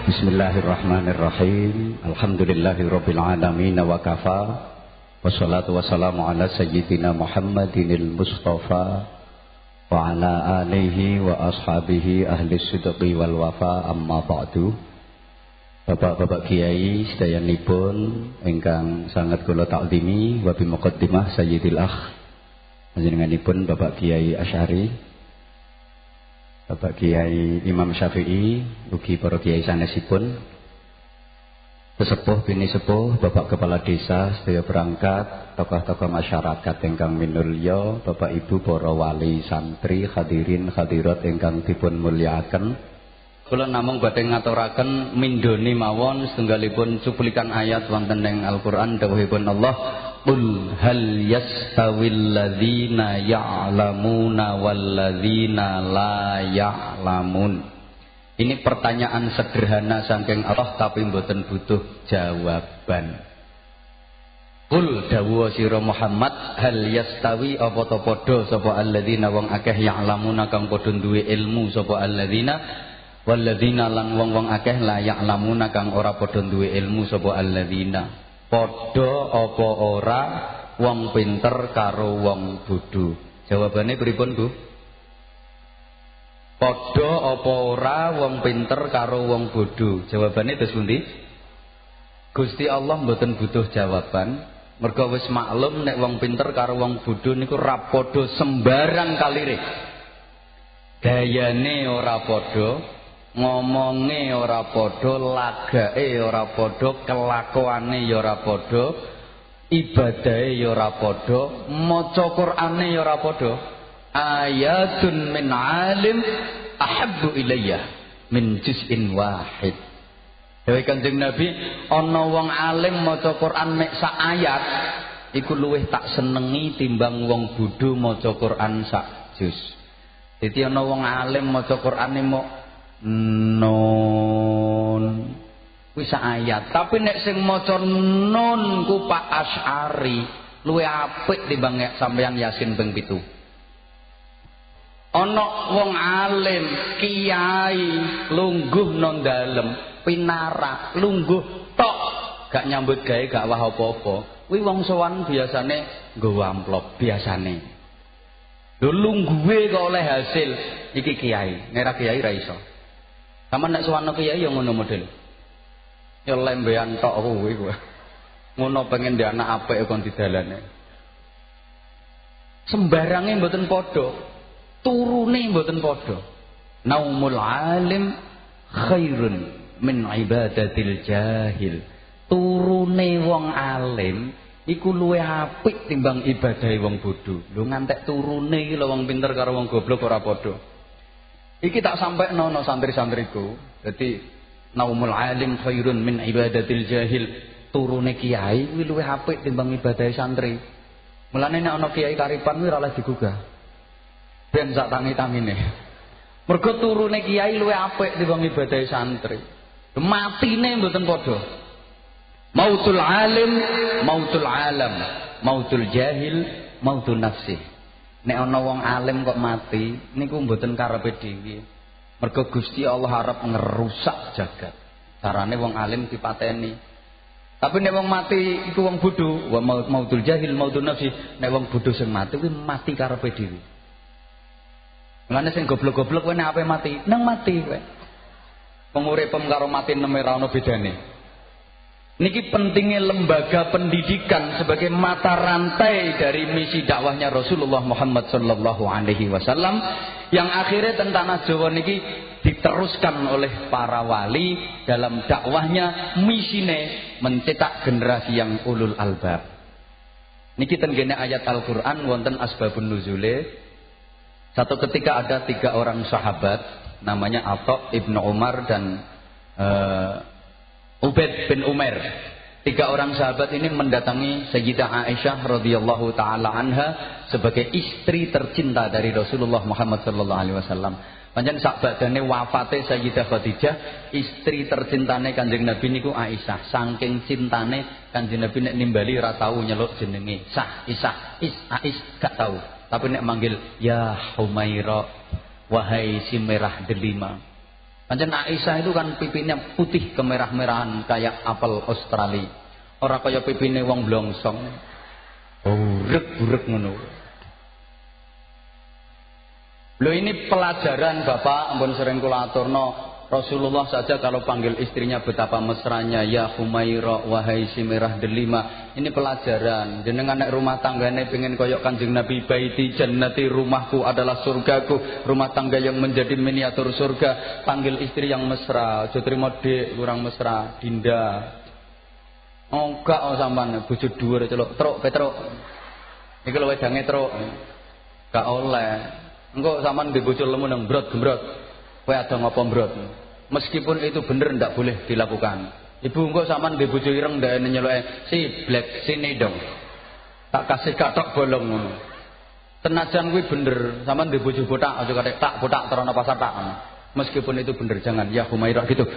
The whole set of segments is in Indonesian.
Bismillahirrahmanirrahim. Alhamdulillahirabbil alamin wa kafa. Wassalatu wassalamu ala sayyidina Muhammadinil Mustafa wa ala alihi wa ashabihi ahli sidqi wal wafa, amma ba'du. Bapak-bapak kiai sedayanipun ingkang sangat kula takzimi wa bi muqaddimah sayyidil akh panjenenganipun Bapak Kiai Asy'ari, Bapak Kiai Imam Syafi'i, ugi para kiai sanesipun, sesepuh bini sepuh, Bapak Kepala Desa, sedaya perangkat, tokoh-tokoh masyarakat ingkang minulya, Bapak Ibu para wali santri, hadirin hadirat ingkang dipun mulyakaken. Kula namung badhe ngaturaken mindoni mawon setunggalipun cuplikan ayat wonten ing Al-Qur'an dawuhipun Allah, qul hal yastawil ladzina ya'lamuna wal ladzina la ya'lamun. Ini pertanyaan sederhana saking Allah tapi mboten butuh jawaban. Qul dawuh sira Muhammad, hal yastawi apa ta padha sapa alladzina wong akeh ya'lamuna kang padha duwe ilmu sapa alladzina walladzina lan wong-wong akeh la ya'lamuna kang ora padha duwe ilmu sapa alladzina. Padha apa ora wong pinter karo wong bodho? Jawabane pripun, Bu? Padha apa ora wong pinter karo wong bodho? Jawabane terus pundi? Gusti Allah mboten butuh jawaban. Mergo wis maklum nek wong pinter karo wong bodho niku ra padha sembarang kalire. Gayane ora padha, ngomonge ora padha, lagake ora padha, kelakuane ya ora padha, ibadahe ya ora padha, maca Qur'ane ya ora padha. Ayatun min alim ahabbu ilayya min juz'in wahid. Dewe Kanjeng Nabi, ana wong alim maca Qur'an mek sak ayat iku luwih tak senengi timbang wong bodho maca Qur'an sak juz. Dadi ana wong alim maca Qur'ane mok nun wis ayat, tapi nek sing maca nun ku Pak Asy'ari luwih apik timbang sampeyan Yasin ping 7. Ana wong alim kiai lungguh nang dalem pinara lungguh tok gak nyambut gawe gak wah apa-apa, kuwi wong sowan biasane nggawa amplop biasane. Lho lungguhe kok oleh hasil iki kiai, nek ra kiai ra iso. Sama nek sowan kiai ya ngono model. Ya lembean tok kuwi kowe. Ngono pengen ndek anak apik kon didalane. Sembarange mboten padha, turune mboten padha. Naumul alim khairun min ibadatil jahil. Turune wong alim iku luwih apik timbang ibadahe wong bodho. Lho ngantek turune iki lho wong pinter karo wong goblok ora padha. Iki tak sampai nono santri-santriku. Jadi naumul alim khairun min ibadatil jahil. Turune kiai kuwi luwih apik timbang ibadah santri. Mulane nek ana kiai karipan kuwi ora oleh digugah. Ben sak tangi-tangine. Mergo turune kiai luwih apik timbang ibadah santri. Matine mboten padha. Mautul alim, mautul alam, mautul jahil, mautun nafsi. Nek ana wong alim kok mati niku mboten karepe dhewe. Mergo Gusti Allah arep ngerusak jagat. Carane wong alim dipateni. Tapi nek wong mati iku wong bodho, wa mautul jahil mautun nafsi. Nek wong bodho sing mati kuwi mati karepe dhewe. Mulane sing goblok-goblok kowe nek ape mati, nang mati kowe. Penguripem karo mati neme ra ono bedane. Niki pentingnya lembaga pendidikan sebagai mata rantai dari misi dakwahnya Rasulullah Muhammad sallallahu alaihi wasallam yang akhirnya tentang Jawa niki diteruskan oleh para wali dalam dakwahnya, misine mencetak generasi yang ulul albab. Niki tenggene ayat Al-Qur'an wonten asbabun nuzule. Satu ketika ada 3 orang sahabat namanya Atha ibnu Umar dan Ubaid bin Umar. 3 orang sahabat ini mendatangi Sayyidah Aisyah radhiyallahu taala anha sebagai istri tercinta dari Rasulullah Muhammad sallallahu alaihi wasallam. Pancen sak badane wafate Sayyidah Khadijah, istri tercintane Kanjeng Nabi niku Aisyah. Saking cintane Kanjeng Nabi nek nimbali ora tau nyeluk jenenge Isah, Ais gak tau. Tapi nek manggil ya Humaira, wahai si merah delima. Pancen Aisyah itu kan pipinya putih kemerah-merahan kayak apel Australia. Ora kaya pipine wong blongsong. Burek-burek ngono. Loh ini pelajaran Bapak, ampun sering kula aturno. Rasulullah saja kalau panggil istrinya betapa mesranya, ya Humaira wahai si merah delima. Ini pelajaran. Jenengan nek rumah tanggane pengen koyok Kanjeng Nabi, baiti jannati, rumahku adalah surgaku, rumah tangga yang menjadi miniatur surga. Panggil istri yang mesra, aja trimo dik kurang mesra, Dinda. Oh gak sampean bojo dhuwur celuk, truk petruk. Iki lho wedange truk. Gak oleh. Engko sampean ndek bojo lemu nang brot-gembrot. Kowe ada ngapa mbrot. Meskipun itu bener ndak boleh dilakukan. Ibu engko sampean ndek bojo ireng ndak nyeluke si black sini dong. Tak kasih katok bolong ngono. Tenajan kuwi bener, sampean ndek bojo botak aja katek tak botak terana pasar tak. Meskipun itu bener jangan ya Humairah gitu.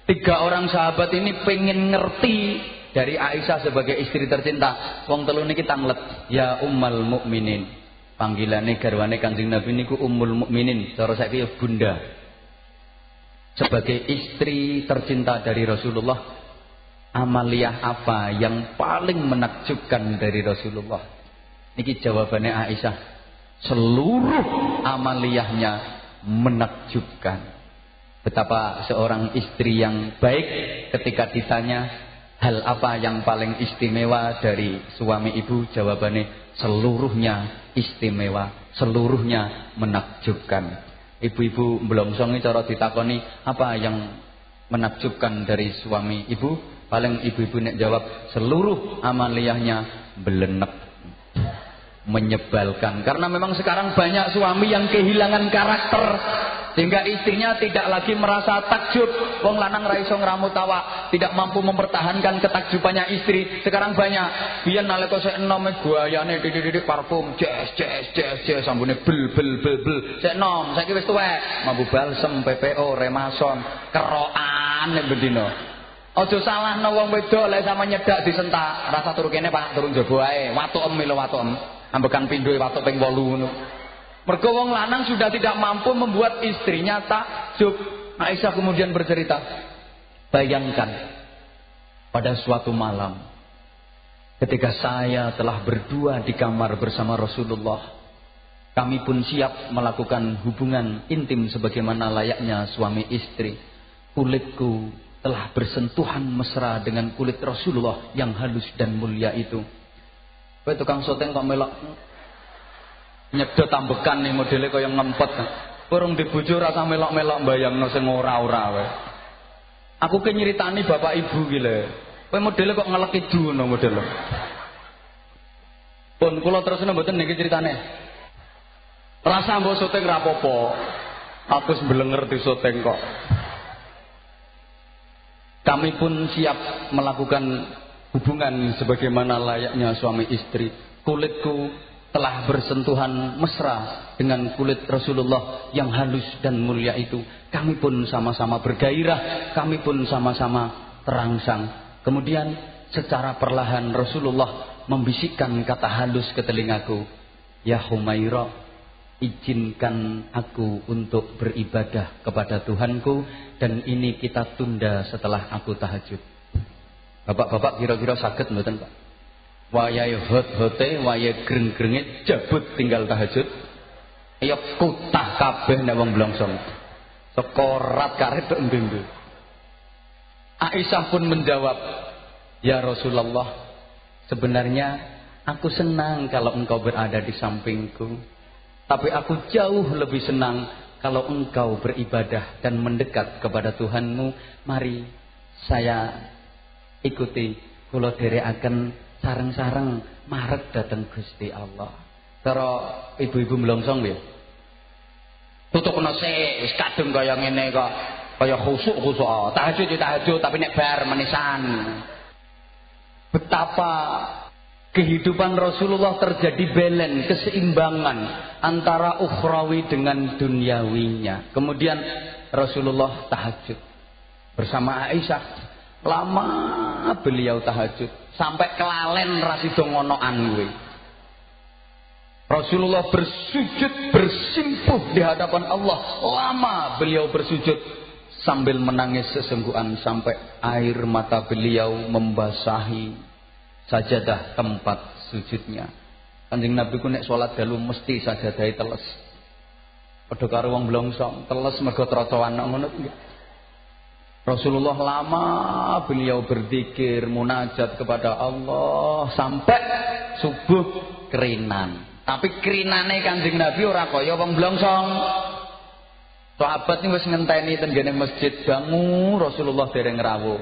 3 orang sahabat ini pengen ngerti dari Aisyah sebagai istri tercinta. Wong telu niki tanglet, ya Ummul Mukminin. Panggilane garwane Kanjeng Nabi niku Ummul Mukminin, cara saiki ya Bunda. Sebagai istri tercinta dari Rasulullah, amaliyah apa yang paling menakjubkan dari Rasulullah? Niki jawabannya Aisyah, seluruh amaliyahnya menakjubkan. Betapa seorang istri yang baik ketika ditanya hal apa yang paling istimewa dari suami ibu, jawabannya seluruhnya istimewa, seluruhnya menakjubkan. Ibu-ibu mblomsong cara ditakoni apa yang menakjubkan dari suami ibu, paling ibu-ibu nek jawab seluruh amaliyahnya belenek, menyebalkan. Karena memang sekarang banyak suami yang kehilangan karakter sehingga istrinya tidak lagi merasa takjub. Wong lanang ra iso ngramut awak, tidak mampu mempertahankan ketakjubannya istri. Sekarang banyak. Biyen nalika sik enom guayane didik-didik parfum, jes sambune bel. Sik enom, saiki wis tuwek, mambu balsem, PPO, Remason, kerokan nek bendina. Aja salahno wong wedok lek sama nyedak disentak, rasa turu kene Pak, turun jaba ae. Watukem lho watukem. Ambekan pindhoe watuk ping 8 ngono. Mergo wong lanang sudah tidak mampu membuat istrinya takjub. Aisyah kemudian bercerita, bayangkan pada suatu malam ketika saya telah berdua di kamar bersama Rasulullah, kami pun siap melakukan hubungan intim sebagaimana layaknya suami istri. Kulitku telah bersentuhan mesra dengan kulit Rasulullah yang halus dan mulia itu. Kowe tukang soteng kok melok nyedot ambekan nih modelnya kaya ngempet. Kurang dibojo rasa melok-melok mbayangno sing ora-ora wae. Aku ke nyeritani bapak ibu ki lho. Kowe modelnya kok ngeleki ngono model. Pun kula terusno mboten niki ceritane. Rasa mbok syuting ra apa-apa. Aku mblenger di syuting kok. Kami pun siap melakukan hubungan sebagaimana layaknya suami istri. Kulitku telah bersentuhan mesra dengan kulit Rasulullah yang halus dan mulia itu. Kami pun sama-sama bergairah, kami pun sama-sama terangsang. Kemudian secara perlahan Rasulullah membisikkan kata halus ke telingaku, ya Humaira, izinkan aku untuk beribadah kepada Tuhanku, dan ini kita tunda setelah aku tahajud. Bapak-bapak kira-kira saged mboten Pak? Wayahe hot-hote, wayahe greng-grenge jabut tinggal tahajud. Ya kutah kabeh nek wong blongsong. Sekorat karet tok embe-embe. Aisyah pun menjawab, ya Rasulullah, sebenarnya aku senang kalau engkau berada di sampingku. Tapi aku jauh lebih senang kalau engkau beribadah dan mendekat kepada Tuhanmu. Mari saya ikuti, kula dherekaken sareng-sareng marek dateng Gusti Allah. Cara ibu-ibu mlongsong nggih. Tutukno sik, wis kadung kaya ngene kok, kaya khusuk-khusuk. Tahajud ya tahajud, tapi nek bar menisan. Betapa kehidupan Rasulullah terjadi balance, keseimbangan antara ukhrawi dengan duniawinya. Kemudian Rasulullah tahajud bersama Aisyah. Lama beliau tahajud sampai kelalen rasido ngonoan gue. Rasulullah bersujud bersimpuh di hadapan Allah. Lama beliau bersujud sambil menangis sesungguhan sampai air mata beliau membasahi sajadah tempat sujudnya. Kanjeng Nabi ku nek salat dalu mesti sajadahe teles. Padha karo wong blongsong, teles mergo trocoan ngono kuwi. Rasulullah lama beliau berzikir, munajat kepada Allah sampai subuh kerinan. Tapi kerinane Kanjeng Nabi ora kaya wong blongsong. Sahabat ini wis ngenteni ten gene masjid bangu Rasulullah dereng rawuh.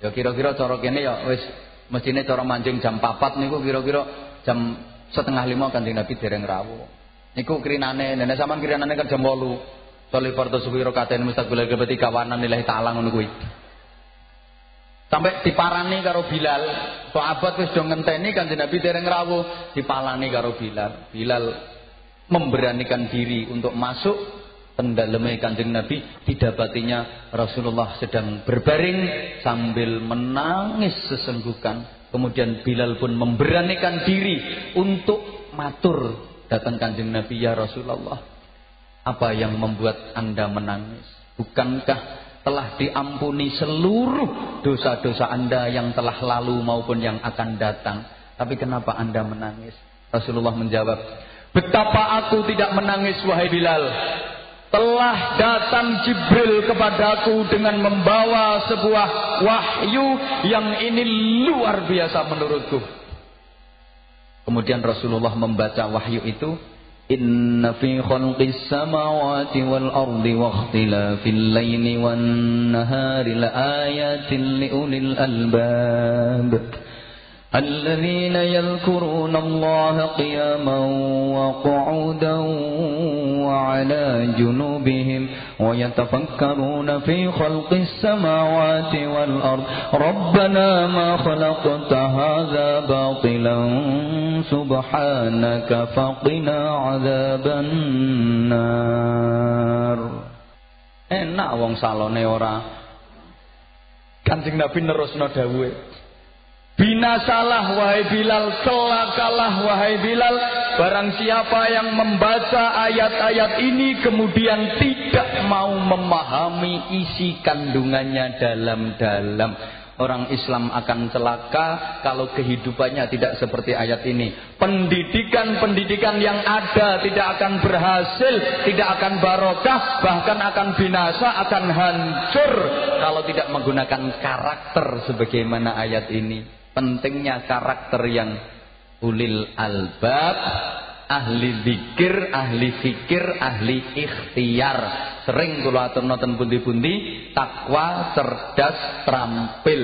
Ya kira-kira cara kene ya wis mestine cara mancing jam 4 niku kira-kira jam 4:30 Kanjeng Nabi dereng rawuh. Niku kerinane, nenek sampean kerinane kan jam 8. Sholli fardhu subuh rakaatain mustaqbilal qiblat kawanan lillahi ta'ala ngono kuwi. Sampai diparani karo Bilal. Sahabat wis do ngenteni Kanjeng Nabi dereng rawuh, dipalani karo Bilal. Bilal memberanikan diri untuk masuk pendaleme Kanjeng Nabi, didapatinya Rasulullah sedang berbaring sambil menangis sesenggukan. Kemudian Bilal pun memberanikan diri untuk matur datang Kanjeng Nabi, ya Rasulullah, apa yang membuat Anda menangis? Bukankah telah diampuni seluruh dosa-dosa Anda yang telah lalu maupun yang akan datang? Tapi kenapa Anda menangis? Rasulullah menjawab, betapa aku tidak menangis wahai Bilal. Telah datang Jibril kepadaku dengan membawa sebuah wahyu yang ini luar biasa menurutku. Kemudian Rasulullah membaca wahyu itu, Inna fi khalqis samawati wal ardi wa ikhtilafil laili wan nahari la ayatin liulil albab الذين يذكرون الله قياما وقعودا وعلى جنوبهم ويتفكرون في خلق السماوات والأرض ربنا ما خلقت هذا باطلا سبحانك فقنا عذاب النار. Enak wong salone ora. Kanjeng Nabi nerusno dawuhe, binasalah wahai Bilal, celakalah wahai Bilal, barang siapa yang membaca ayat-ayat ini kemudian tidak mau memahami isi kandungannya dalam-dalam. Orang Islam akan celaka kalau kehidupannya tidak seperti ayat ini. Pendidikan-pendidikan yang ada tidak akan berhasil, tidak akan barokah, bahkan akan binasa, akan hancur kalau tidak menggunakan karakter sebagaimana ayat ini. Pentingnya karakter yang ulil albab, ahli zikir, ahli fikir, ahli ikhtiar. Sering kula aturna ten pundi-pundi, takwa, cerdas, terampil,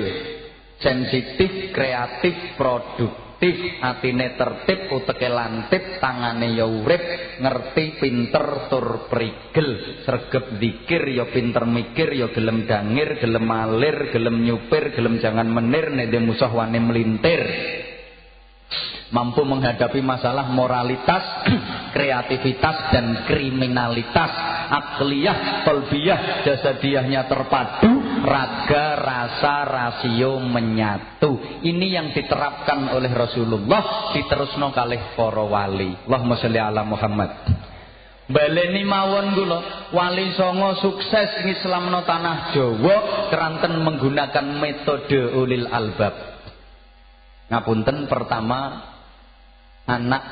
sensitif, kreatif, produktif, atine tertib, uteke lantip, tangane ya urip, ngerti, pinter, tur prigel, sregep zikir, ya pinter mikir, ya gelem dangir, gelem alir, gelem nyupir, gelem jangan menir, nek musuh wani melintir. Mampu menghadapi masalah moralitas, kreativitas dan kriminalitas, akliyah, kolbiyah, jasadiyahnya terpadu, raga, rasa, rasio menyatu. Ini yang diterapkan oleh Rasulullah, diterusno kalih para wali. Allahumma sholli ala Muhammad. Baleni mawon kula, Wali Songo sukses ngislamno tanah Jawa keranten menggunakan metode ulil albab. Ngapunten, pertama, anak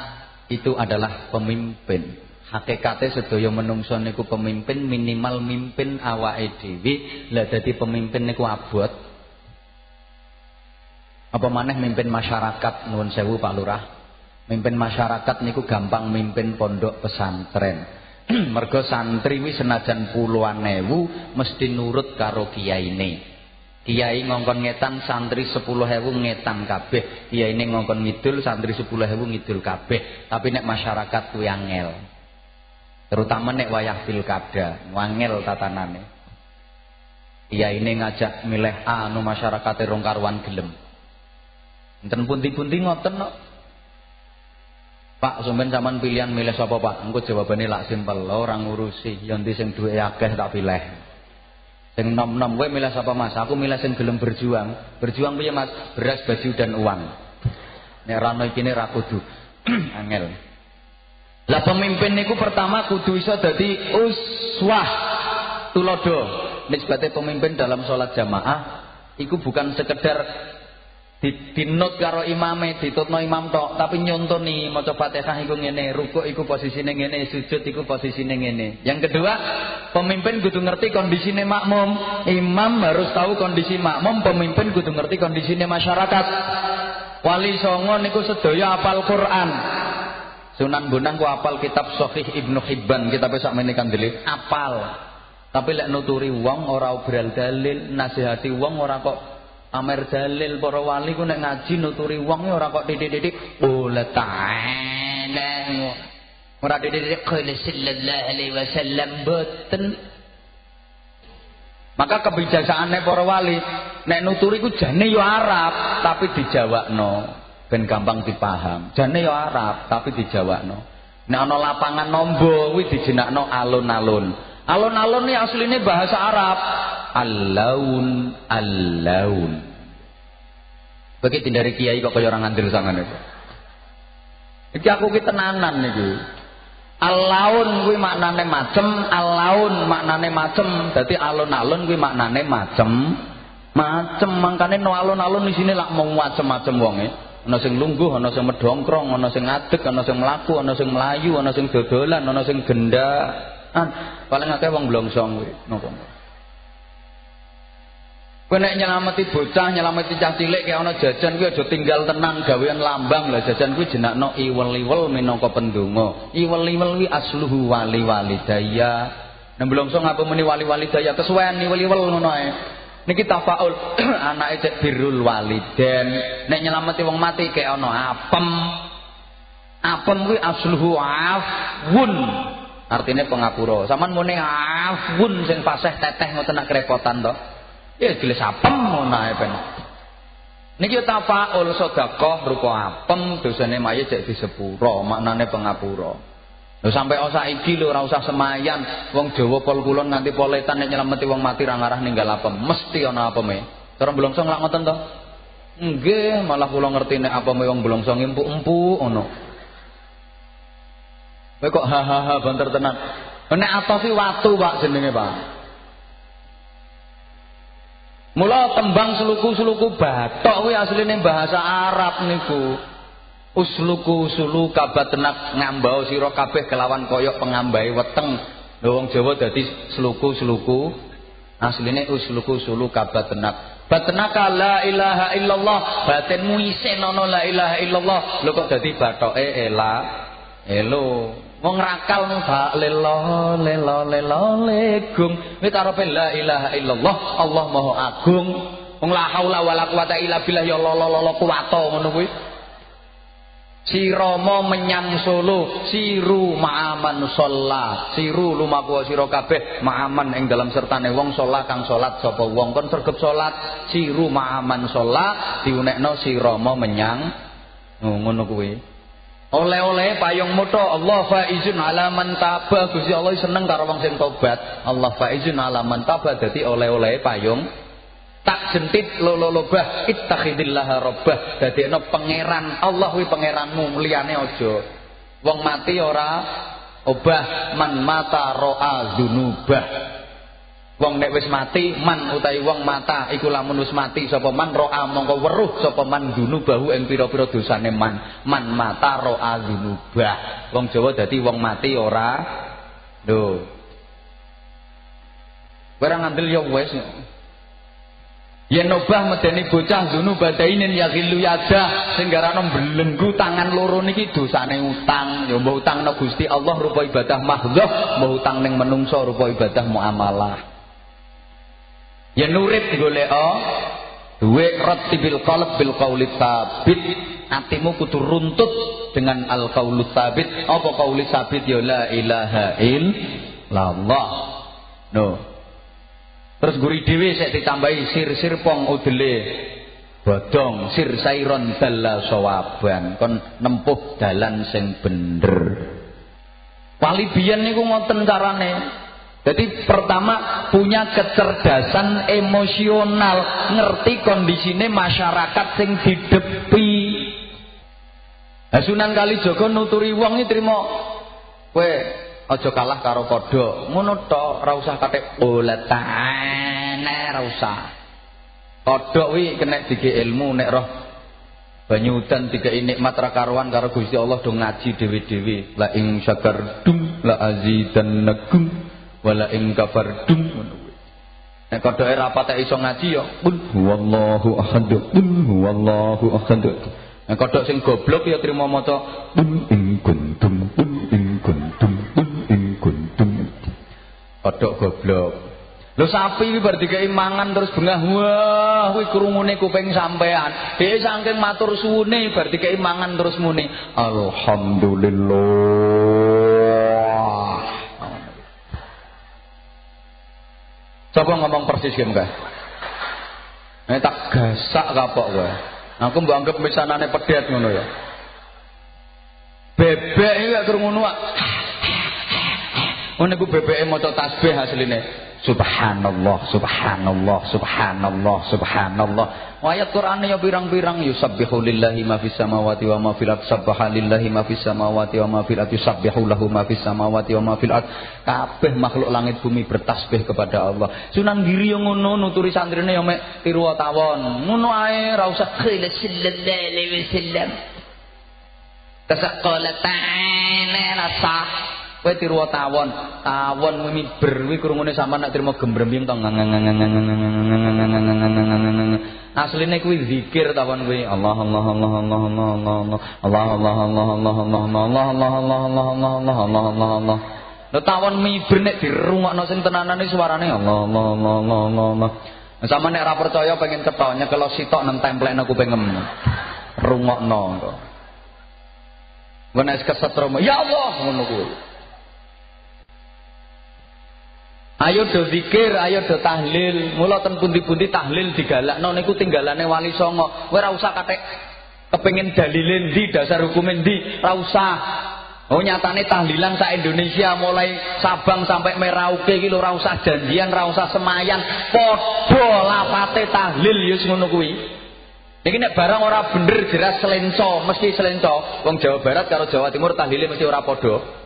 itu adalah pemimpin. Hakikate sedaya menungso niku pemimpin, minimal mimpin awake dhewe. Lah dadi pemimpin niku abot. Apa maneh mimpin masyarakat, nuwun sewu Pak Lurah. Mimpin masyarakat niku gampang mimpin pondok pesantren. Mergo santri wi senajan puluhan ewu mesti nurut karo kiyaine. Kiai ngongkon ngetan, santri 10.000 ngetan kabeh. Kiyaine ngongkon ngidul, santri 10.000 ngidul kabeh. Tapi nek masyarakat kuwi angel. Terutama nek wayah pilkada, angel tatanane. Kiyaine ngajak milih A, anu masyarakate rong karuan gelem. Enten pundi-pundi ngoten kok. Pak, sampeyan sampean pilihan milih sapa, Pak? Engko jawabane lak simpel, ora ngurusi. Ya endi sing duwe akeh tak pilih. Sing nom-nom kowe milih sapa, Mas? Aku milih sing gelem berjuang. Berjuang piye, Mas? Beras, baju dan uang. Nek ora ono ikine ra kudu angel. Lah pemimpin niku pertama kudu iso dadi uswah, tulodo. nisbate pemimpin dalam sholat jamaah iku bukan sekedar dinut karo imame, ditutno imam tok, tapi nyontoni maca Fatihah iku ngene, rukuk iku posisine ngene, sujud iku posisine ngene. Yang kedua, pemimpin kudu ngerti kondisine makmum. Imam harus tahu kondisi makmum, pemimpin kudu ngerti kondisine masyarakat. Wali songo niku sedaya apal Quran. Sunan Bonang ku apal kitab Sahih Ibnu Hibban, kitab sakmene kandelit, apal. Tapi lek nuturi wong ora obral dalil, nasihati wong ora kok amer dalil. Para wali ku nek ngaji nuturi wong ora kok titik-titik bola ta'ala. Ora titik-titik qala sallallahu alaihi wasallam boten. Maka kebijaksanaane para wali nek nuturi ku jane yo Arab tapi dijawakno ben gampang dipaham. Jane yo Arab tapi dijawakno. Nek ana lapangan nombo kuwi dijenakno alun-alun. Alun-alun ini aslinya bahasa Arab. Al-laun, al-laun. Begitu dari kiai kok kaya orang ngandel sangan itu. Iki aku ki tenanan niki. Al-laun kuwi maknane macem, al-laun maknane macem. Dadi alun-alun kuwi maknane macem. Macem mangkane no alun-alun isine lak mau macem-macem wonge. Ana sing lungguh, ana sing medhongkrong, ana sing ngadeg, ana sing mlaku, ana sing mlayu, ana sing dodolan, ana sing gendaan. Paling akeh wong blongsong kuwi napa. Kowe nek nyelameti bocah, nyelameti cah cilik kaya ana jajan kuwi aja tinggal tenan gawean lambang. Lah jajan kuwi jenakno iwel-iwel minangka pendonga. Iwel-iwel kuwi asluhu wali-walidaya. Nek blongsong apa muni wali-walidaya kesuwen iwel-iwel ngono ae. Niki tafaul anake cek birrul waliden. Nek nyelameti wong mati kaya ana apem. Apem kuwi asluhu afwun. Artinya pengapura. Saman muni afwun sing fasih teteh ngoten nak kerepotan to. Ya jelas apem ngono ae ben. Niki tafaul sedekah rupa apem dosane mayit cek disepuro, maknane pengapura. Lho sampai saiki lho ora usah semayan. Wong Jawa pol kulon nganti poletan nek nyelameti wong mati ra ngarah ninggal apem, mesti ana apeme. Cara blongsong lak ngoten to? Nggih, malah kula ngerti nek apeme wong blongsong empuk-empuk ngono. Kowe kok hahaha banter tenan. Nek atos iki watu Pak jenenge Pak. Mula tembang suluku-suluku batok kuwi asline bahasa Arab niku. Usluku suluka batnak ngambau sira kabeh kelawan koyok pengambahe weteng. Lho wong Jawa dadi sluku-sluku. Asline usluku suluka batnak. Batnaka la ilaha illallah, batinmu isin ana la ilaha illallah. Lho kok dadi bathoke elo. Wong rakal bak lelo legung kuwi karepe la ilaha illallah Allah Maha Agung. Wong la haula wala quwata illa billah ya lolo kuwato ngono kuwi. Si Rama menyang Solo, siru ma'aman sholla, siru lumaku sira kabeh ma'aman ing dalam sertane wong sholat kang sholat sapa wong kon sregep sholat, siru ma'aman sholla diunekno si Rama menyang ngono kuwi. Oleh-oleh payung moto Allah faizun ala man tabah. Gusti Allah seneng karo wong sing tobat. Allah faizun ala man tabah dadi oleh-oleh payung tak jentit lolobah ittakhidillaha rabbah. Dadekno pangeran Allah kuwi pangeranmu liyane aja. Wong mati ora obah man mata ro'a dzunubah. Wong nek wis mati man utawi wong mata iku lamun wis mati sapa man ro'a mongko weruh sapa man dzunubahu ing pira-pira dosane man mata ro'a dzunubah. Wong Jawa dadi wong mati ora lho. Ora ngandel ya wis. Yen obah medeni bocah dzunubadainin ya ghillu yada sing garane belenggu tangan loro niki dosane utang. Ya mbah utangna Gusti Allah rupa ibadah mahdhah, mbah utang ning menungso rupa ibadah muamalah. Ya nurip goleka duwe rattibil qalb bil qauli tsabit. Atimu kudu runtut dengan al qaulu tsabit. Apa qauli tsabit ya la ilaha illallah. No. Terus guri dhewe sik ditambahi sir-sir pong udele bodong sir sairon dalla sawaban kon nempuh dalan sing bener. Wali biyen niku ngoten carane. Jadi pertama punya kecerdasan emosional, ngerti kondisine masyarakat sing didepi. Sunan Kalijaga nuturi wong iki trimo kowe aja kalah karo kodhok. Ngono tok, ora usah kathek boletane, ora usah. Kodhok kuwi kena dike ilmu nek roh banyu udan dikei nikmat ra karuan karo Gusti Allah do ngaji dhewe-dhewe. La ing syakardum la azidannakum wala ing kafardum ngono kuwi. Nek kodhoke ra patek iso ngaji ya qul huwallahu ahad, qul huwallahu ahad. Nek kodhok sing goblok ya trimo maca qul ing kuntum, qul ing kuntum, qul ing kuntum. Kodhok goblok. Lho sapi iki bar dikei mangan terus bengah, wah kuwi krungune kuping sampean. Dhewe saking matur suwune bar dikei mangan terus muni alhamdulillah. Coba ngomong persis ki mbah. Nek tak gasak kapok kowe. Aku mbok anggap misanane pedet ngono ya. Bebek iki gak krungu wae. Ngono ku bebeke maca tasbih asline. Subhanallah, subhanallah, subhanallah, subhanallah. Ayat Qur'ane ya pirang-pirang yusabbihu lillahi ma fis samawati wa ma fil ardi, sabbaha lillahi ma fis samawati wa ma fil ardi, sabbihu lahu ma fis samawati wa ma fil ardi. Kabeh makhluk langit bumi bertasbih kepada Allah. Sunan Giri yo ngono, nuturi santrine yo mek tiru tawon. Ngono ae ora usah sallallahu alaihi wasallam. Tasaqala ta'ala rasah. Kowe tiru tawon miber kuwi krungune sampean nek trimo gembrembing to asline kuwi zikir tawon kuwi Allah Allah Allah Allah Allah Allah Allah Allah Allah Allah Allah Allah Allah Allah Allah Allah Allah Allah. Nek tawon miber nek dirungokno sing tenanane suarane Allah Allah Allah Allah Allah. Sampeyan nek ora percaya pengen cetha nyekel sitok nang templekno kupingem. Rungokno to. Nek kesetrum ya Allah ngono kuwi. Ayo do zikir, ayo do tahlil. Mula ten pundi-pundi tahlil digalakno niku tinggalane Wali Songo. Kowe ora usah kathek kepengin dalile ndi, dasar hukume ndi, ora usah. Oh nyatane tahlilan sak Indonesia mulai Sabang sampai Merauke iki lho ora usah janjian, ora usah semayan, padha lafate tahlil ya ngono kuwi. Iki nek barang ora bener jelas selenco, mesti selenco. Wong Jawa Barat karo Jawa Timur tahlile mesti ora padha.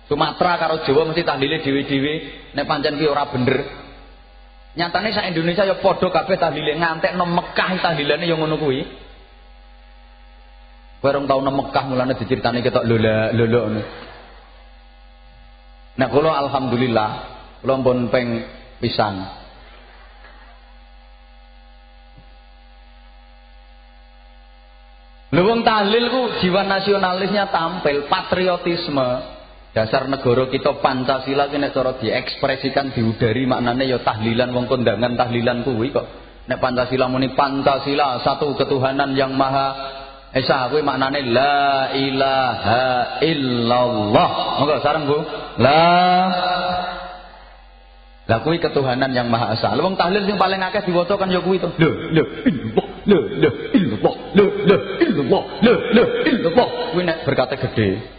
Sumatera karo Jawa mesti tahlile dhewe-dhewe, nek pancen ki ora bener. Nyatane sak Indonesia ya padha kabeh tahlile, ngantekno Mekah tahlilane ya ngono kuwi. Kowe rong tau nang Mekah mulane diceritani ketok lho ngono. Nek kula alhamdulillah, kula pun ping pisan. Lho wong tahlil ku jiwa nasionalisnya tampil, patriotisme. Dasar negara kita Pancasila ki nek cara diekspresikan diudari maknane ya tahlilan wong kondangan tahlilan kuwi kok. Nek Pancasila muni Pancasila satu ketuhanan yang maha esa kuwi maknane la ilaha illallah. Monggo sareng Bu. Lah kuwi ketuhanan yang maha esa. Wong tahlil sing paling akeh diwaca kan ya kuwi to. La illallah. Kuwi nek berkate gede.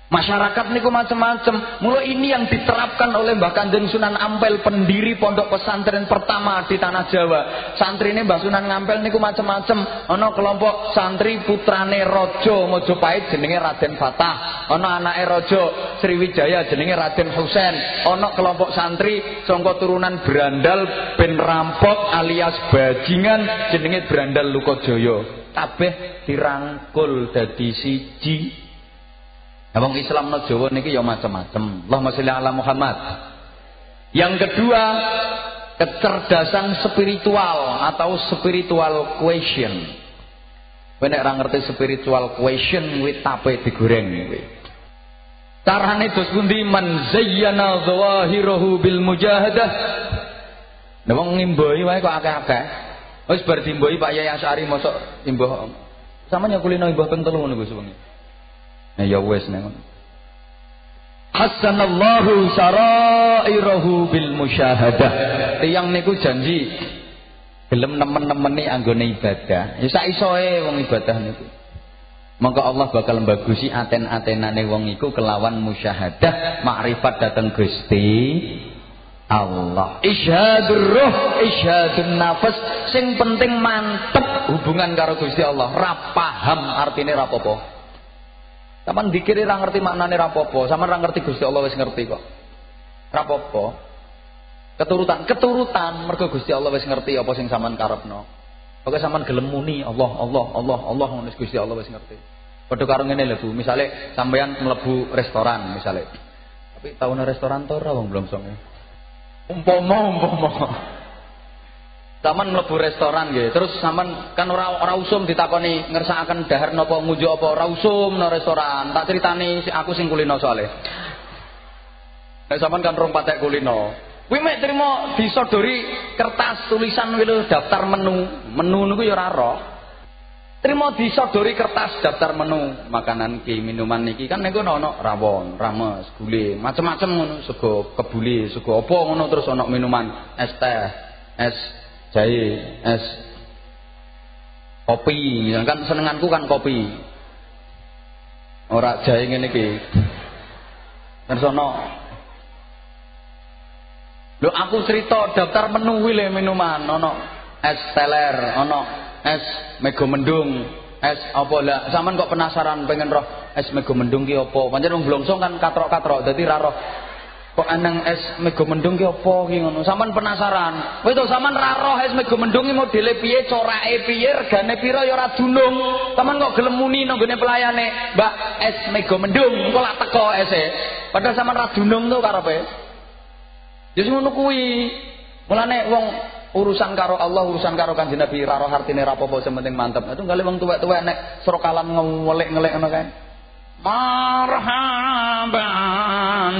Masyarakat niku macam-macam. Mula ini yang diterapkan oleh Mbah Kanjeng Sunan Ampel, pendiri pondok pesantren pertama di tanah Jawa. Santrine Mbah Sunan Ampel niku macam-macam. Ana kelompok santri putrane Raja Mojopahit jenenge Raden Fatah. Ana anake Raja Sriwijaya jenenge Raden Husain. Ana kelompok santri saka turunan Brandal ben Rampok alias bajingan jenenge Brandal Lukajaya. Kabeh dirangkul dadi siji. Wong Islam no Jawa niki ya macam-macam. Allahumma sholli ala Muhammad. Yang kedua, kecerdasan spiritual atau spiritual question. Kowe nek ora ngerti spiritual question kuwi tape digoreng kuwi. Carane dos pundi man zayyana zawahirahu bil mujahadah. Nek wong ngimbahi wae kok akeh-akeh. Wis bar dimbahi Pak Yai Asy'ari mosok imbah. Sampeyan kulino imbah ping 3 ngono Gus wengi. Nah ya wes nek hasanallahu sarairahu bil musyahadah. Tiyang niku janji gelem nemen-nemeni anggone ibadah. Ya sak isoe wong ibadah niku. Monggo Allah bakal mbagusi aten-atenane wong iku kelawan musyahadah, makrifat dhateng Gusti Allah. Isyhadur ruh, isyhadun nafas, sing penting mantep hubungan karo Gusti Allah. Ra paham artine ra apa-apa. Sampeyan dikir ora ngerti maknane ra apa-apa, sampeyan ora ngerti Gusti Allah wis ngerti kok. Ra apa-apa. Keturutan mergo Gusti Allah wis ngerti apa sing sampeyan karepno. Pokoke sampeyan gelem muni Allah ngono Gusti Allah wis ngerti. Padha karo ngene lho Bu, misale sampeyan mlebu restoran misale. Tapi taune restoran to ora wong blongsong. Umpama. Sampeyan mlebu restoran nggih, terus sampeyan kan ora usum ditakoni ngersakaken dahar napa ngunjuk apa, ora usum no restoran. Tak critani aku sing kulino soalé. Nek sampeyan kan rong patek kulino. Kuwi mek trimo disodori kertas tulisan kuwi lho daftar menu. Menu niku ya ora roh. Trimo disodori kertas daftar menu makanan iki, minuman niki kan niku ana rawon, rames, gule, macem-macem ngono, sego kebule, sego apa ngono terus ana minuman es teh, es jahe, es kopi, kan senenganku kan kopi. Ora jahe ngene iki. Terus ana lho aku cerita daftar menu kuwi le minuman, ana es teler, ana es mego mendung, es apa lah. Sampeyan kok penasaran pengen roh es mego mendung ki apa? Pancen wong blongsong kan katrok-katrok dadi ra roh. Kok eneng es mego mendung ki apa ki ngono. Sampeyan penasaran. Kowe to sampeyan ra roh es mego mendung ki modele piye, corake piye, regane pira ya ora dunung. Sampeyan kok gelem muni nang gone pelayane, "Mbak, es mego mendung." Kok lak teko ese. Padahal sampeyan ra dunung to karepe. Ya ngono kuwi. Mulane wong urusan karo Allah, urusan karo Kanjeng Nabi ra roh artine ra apa-apa sing penting mantep. Itu kali wong tuwek-tuwek nek srokalan ngelik-ngelik ngono kae. Marhaban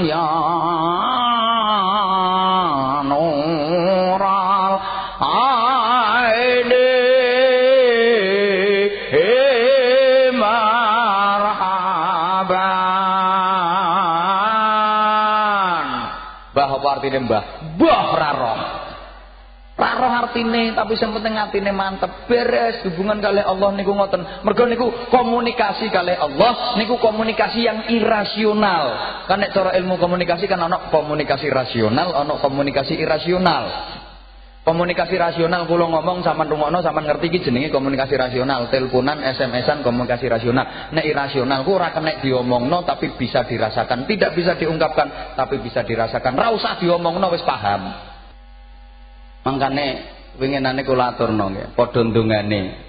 ya nural aini marhaban. Mbah apa artine mbah? Mbah ra roh. Ra roh artine tapi sing penting atine mantep, beres hubungan kali Allah niku ngoten. Mergo niku komunikasi kali Allah niku komunikasi yang irasional. Kan nek cara ilmu komunikasi kan ana komunikasi rasional, ana komunikasi irasional. Komunikasi rasional kula ngomong sampean rungokno sampean ngerti iki jenenge komunikasi rasional, teleponan, SMS-an komunikasi rasional. Nek irasional ku ora kena diomongno tapi bisa dirasakan, tidak bisa diungkapkan tapi bisa dirasakan. Ra usah diomongno wis paham. Mangkane winginane kula aturno nggih, padha ndongane.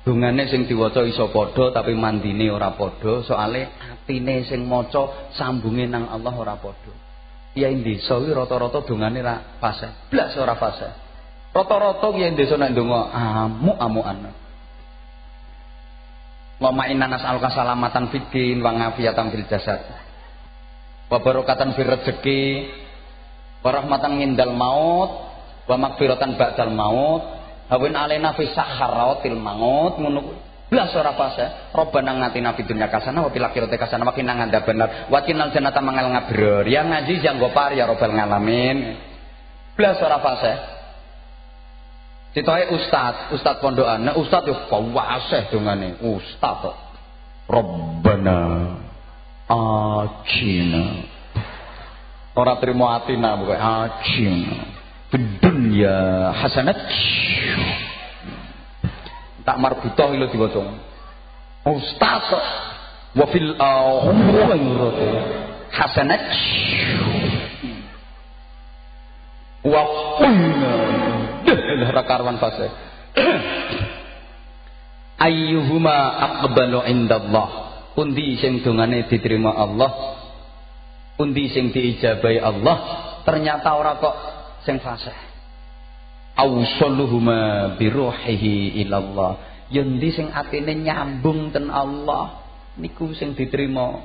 Dongane sing diwaca iso padha tapi mandine ora padha, soale atine sing maca sambunge nang Allah ora padha. Kiai desa kuwi rata-rata dongane ra fase, blas ora fase. Rata-rata kiai desa nek ndonga amuk-amukan. Wa ma'inna nas'aluka salamatan fid din wa ngafiyatan fil jasad. Wa barakatan fir rezeki, wa rahmatan indal maut. Wa magfiratan ba'dal maut, hawin alaina fi sakharatil maut, ngono blas ora fase. Robbana ngatina fid dunya hasanah wa fil akhirati hasanah wa qina adzabannar wa qina jannata mangal ngabrur. Ya ngaji yang gopar ya robbal ngalamin. Blas ora fase. Citoke ustaz pondokan. Nek ustaz yo fawaseh dongane. Ustaz kok. Robbana ajina. Ora trimo atina pokoke ajina. Dunya hasanat tak marbutoh lho diwaca ustaz wa fil akhirati hasanat wa qulna dah karwan fase ayyuhuma aqbalu indallah, pundi sing dongane diterima Allah, pundi sing diijabahi Allah. Ternyata ora kok sing fasih. Ausalluhuma biruhihi ilallah. Yendi sing atine nyambung ten Allah niku sing diterima.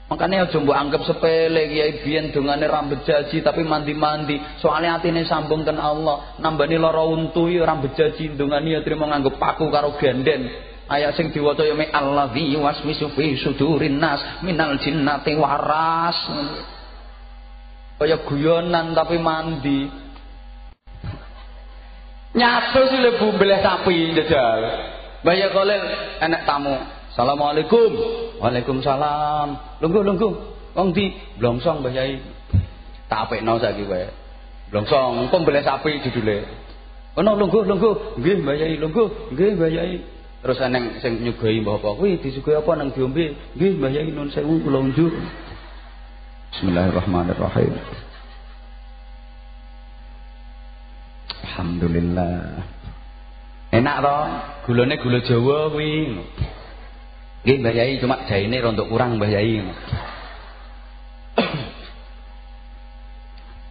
Makanya aja mbok anggap sepele kiai biyen dongane rambut jaji tapi mandi-mandi. Soalnya atine sambung ten Allah. Nambani lara untu ya rambut jaji dongane ya trimo nganggo paku karo ganden. Ayat sing diwaca ya me allazi waswisu fi sudurin nas minal jinnati waras. Kaya guyonan tapi mandi. Nyatu sih lebu belah sapi jajal. Mbaya Kolil enak tamu. Assalamualaikum. Waalaikumsalam. Lungguh. Wong di blongsong Mbah Yai. Tak apikno saiki wae. Blongsong engko belah sapi judule. Ono lungguh. Nggih Mbah Yai, lungguh. Nggih Mbah Yai. Terus eneng sing nyugoi mbah apa? Kuwi disugoi apa nang diombe? Nggih Mbah Yai nuwun sewu kula unjuk. Bismillahirrahmanirrahim. Alhamdulillah. Enak toh? Gulane gula Jawa kuwi. Nggih Mbah Yai cuma jaine rontok kurang Mbah Yai.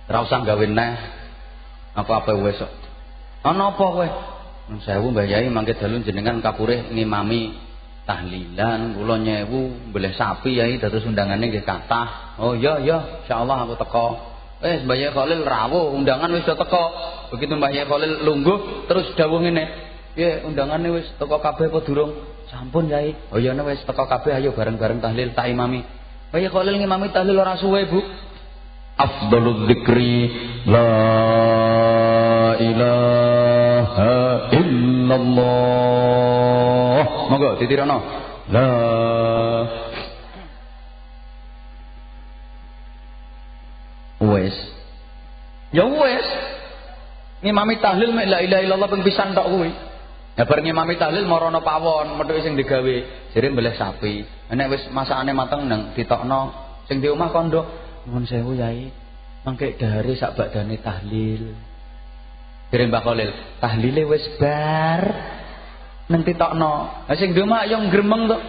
Ora usah gawe neh. Apa-apa wis kok. Ana apa kowe? Nun sewu Mbah Yai mangke dalu jenengan kapurih ngimami tahlilan, kula nyewu mbleh sapi Yai dados undangane nggih kathah. Oh iya insyaallah aku teko. Mbah Yai Khalil rawuh undangan wis teko. Begitu Mbah Yai Khalil lungguh terus dawuh ngene. Piye undangane wis teko kabeh apa durung? Sampun Yai. Oh iya wis teko kabeh ayo bareng-bareng tahlil tak imami. Mbah Yai Khalil ngimami tahlil ora suwe, Bu. Afdhalul dzikri la ilaha illallah. Monggo ditirono. La wes. Ya wes. Ngimami tahlil mek la ilaha illallah ping pisan tok kuwi. Ya bar ngimami tahlil marono pawon, methuke sing digawe, jere mbeleh sapi. Nek wis masakane mateng nang ditokno sing di omah kondo. Nuwun sewu Yai. Mangke dahare sak badane tahlil. Jere Mbah Khalil, tahlile wis bar. Nang ditokno. Ha sing di omah yo gremeng to.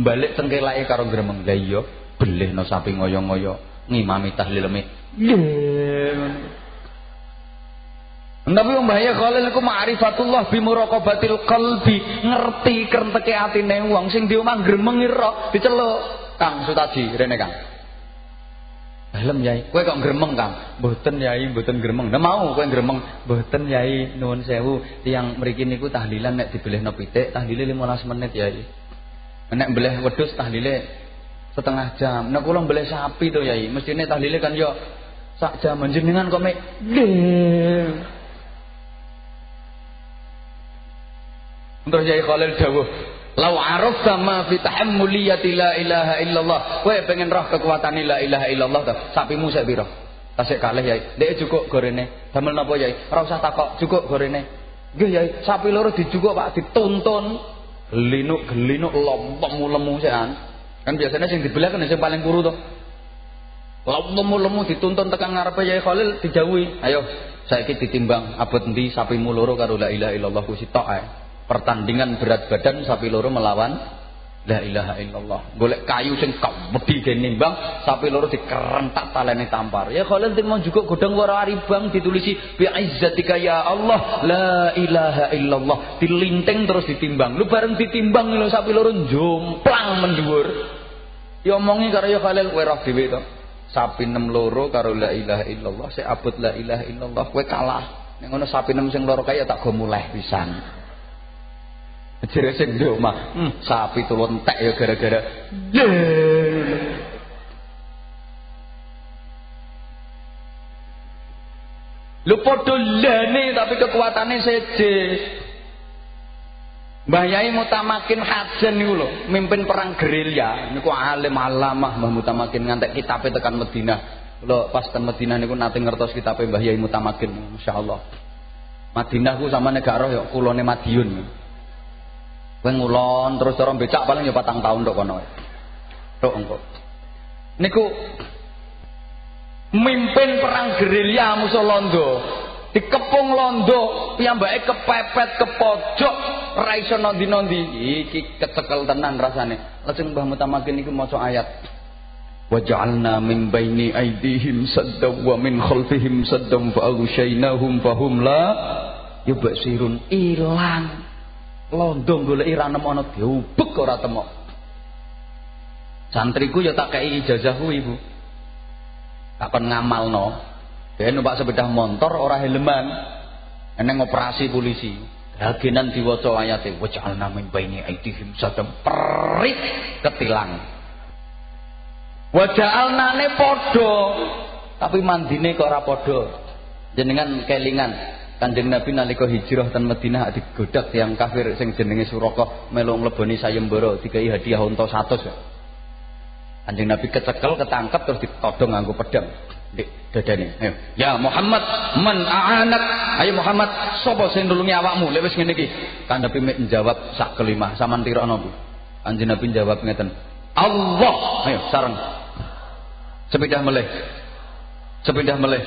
Mbalik cengkelake karo gremeng. Lah iya, belehno sapi ngoyo-ngoyo ngimami tahlil me. Tapi Mbah Yai Khalil iku ma'rifatullah bi muraqabatil qalbi, ngerti krenteke atine wong sing di omah gremeng ira diceluk. Kang Sutaji rene Kang. Dalem Yai, kowe kok gremeng Kang? Mboten Yai, mboten gremeng. Nah mau kowe gremeng, mboten Yai, nuwun sewu. Tiyang mriki niku tahlilan nek dibelehno pitik, tahlile 15 menit Yai. Nek mbeleh wedhus tahlile setengah jam. Nek kula mbeleh sapi to Yai, mestine tahlile kan yo sak jam jenengan kok mek. Terus Yai Khalil dawuh, "Lau arafta ma fi tahammuliyati la ilaha illallah." Kowe pengen roh kekuatane la ilaha illallah ta? Sapimu sik pira? Tasik kalih Yai. Ndek cukup gorene. Damel napa Yai? Ora usah takok, cukup gorene. Nggih Yai, sapi loro dijukuk Pak, dituntun. Gelinuk lemu-lemu sekan. Kan biasanya sing dibelah kan sing paling kuru to. Lemu-lemu dituntun tekan ngarepe Yai Khalil dijauhi. Ayo, saiki ditimbang abot endi sapimu loro karo la ilaha illallah ku sitok ae. Pertandingan berat badan sapi loro melawan la ilaha illallah. Golek kayu sing wedi den nimbang, sapi loro dikerentak talene tampar. Ya Khalil mau juga godhong wara aribang ditulisi bi izzatika ya Allah la ilaha illallah. Dilinting terus ditimbang. Lu bareng ditimbang lho sapi loro jomplang mendhuwur. Ya omongi karo ya Khalil kowe roh dhewe to. Sapi 6 loro karo la ilaha illallah, sik abot la ilaha illallah kowe kalah. Nek ngono sapi 6 sing loro kaya tak go muleh pisan. Jere sing di omah, sapi tuwa entek ya gara-gara lu padha lane tapi kekuatane seje. Mbah Yai Mutamakin Hajan niku lho, mimpin perang gerilya. Niku alim alamah Mbah Mutamakin ngantek kitabe tekan Madinah. Kula pas ten Madinah niku nate ngertos kitabe Mbah Yai Mutamakin, masyaallah. Madinah ku sama negara ya kulone Madiun. Kowe ngulon terus cara becak paling ya 4 tahun tok kono. Tok engko. Niku mimpin perang gerilya musuh Londo. Dikepung Londo, piyambake kepepet ke pojok, ora iso nondi-nondi. Iki kecekel tenan rasane. Lajeng Mbah Mutamakin niku maca ayat. Wa ja'alna min baini aydihim saddan wa min khalfihim saddan fa aghshaynahum fahum la yubsirun. Ilang. Londo goleki ranem ana diubek ora temok. Santriku ya tak kei ijazah kuwi, Bu. Tak kon ngamalno. Dhewe numpak sepeda motor ora helman. Eneng operasi polisi. Dagenan diwaca ayate waj'alna min baini aydihim sadam perit ketilang. Waja'alnane padha tapi mandine kok ora padha. Jenengan kelingan Kanjeng Nabi nalika hijrah ten Madinah digodak tiyang kafir sing jenenge Suraqah melu mleboni sayembara dikai hadiah unta 100. Kanjeng Nabi kecekel ketangkep terus ditodong nganggo pedang. Ndek dadane. Ayo. Ya Muhammad man a'anak. Ayo Muhammad, sapa sing nulungi awakmu lek wis ngene iki. Kanjeng Nabi menjawab sak kelima, sampean tirokno Bu. Kanjeng Nabi jawab ngeten. Allah. Ayo sareng. Sepindah melih. Sepindah melih.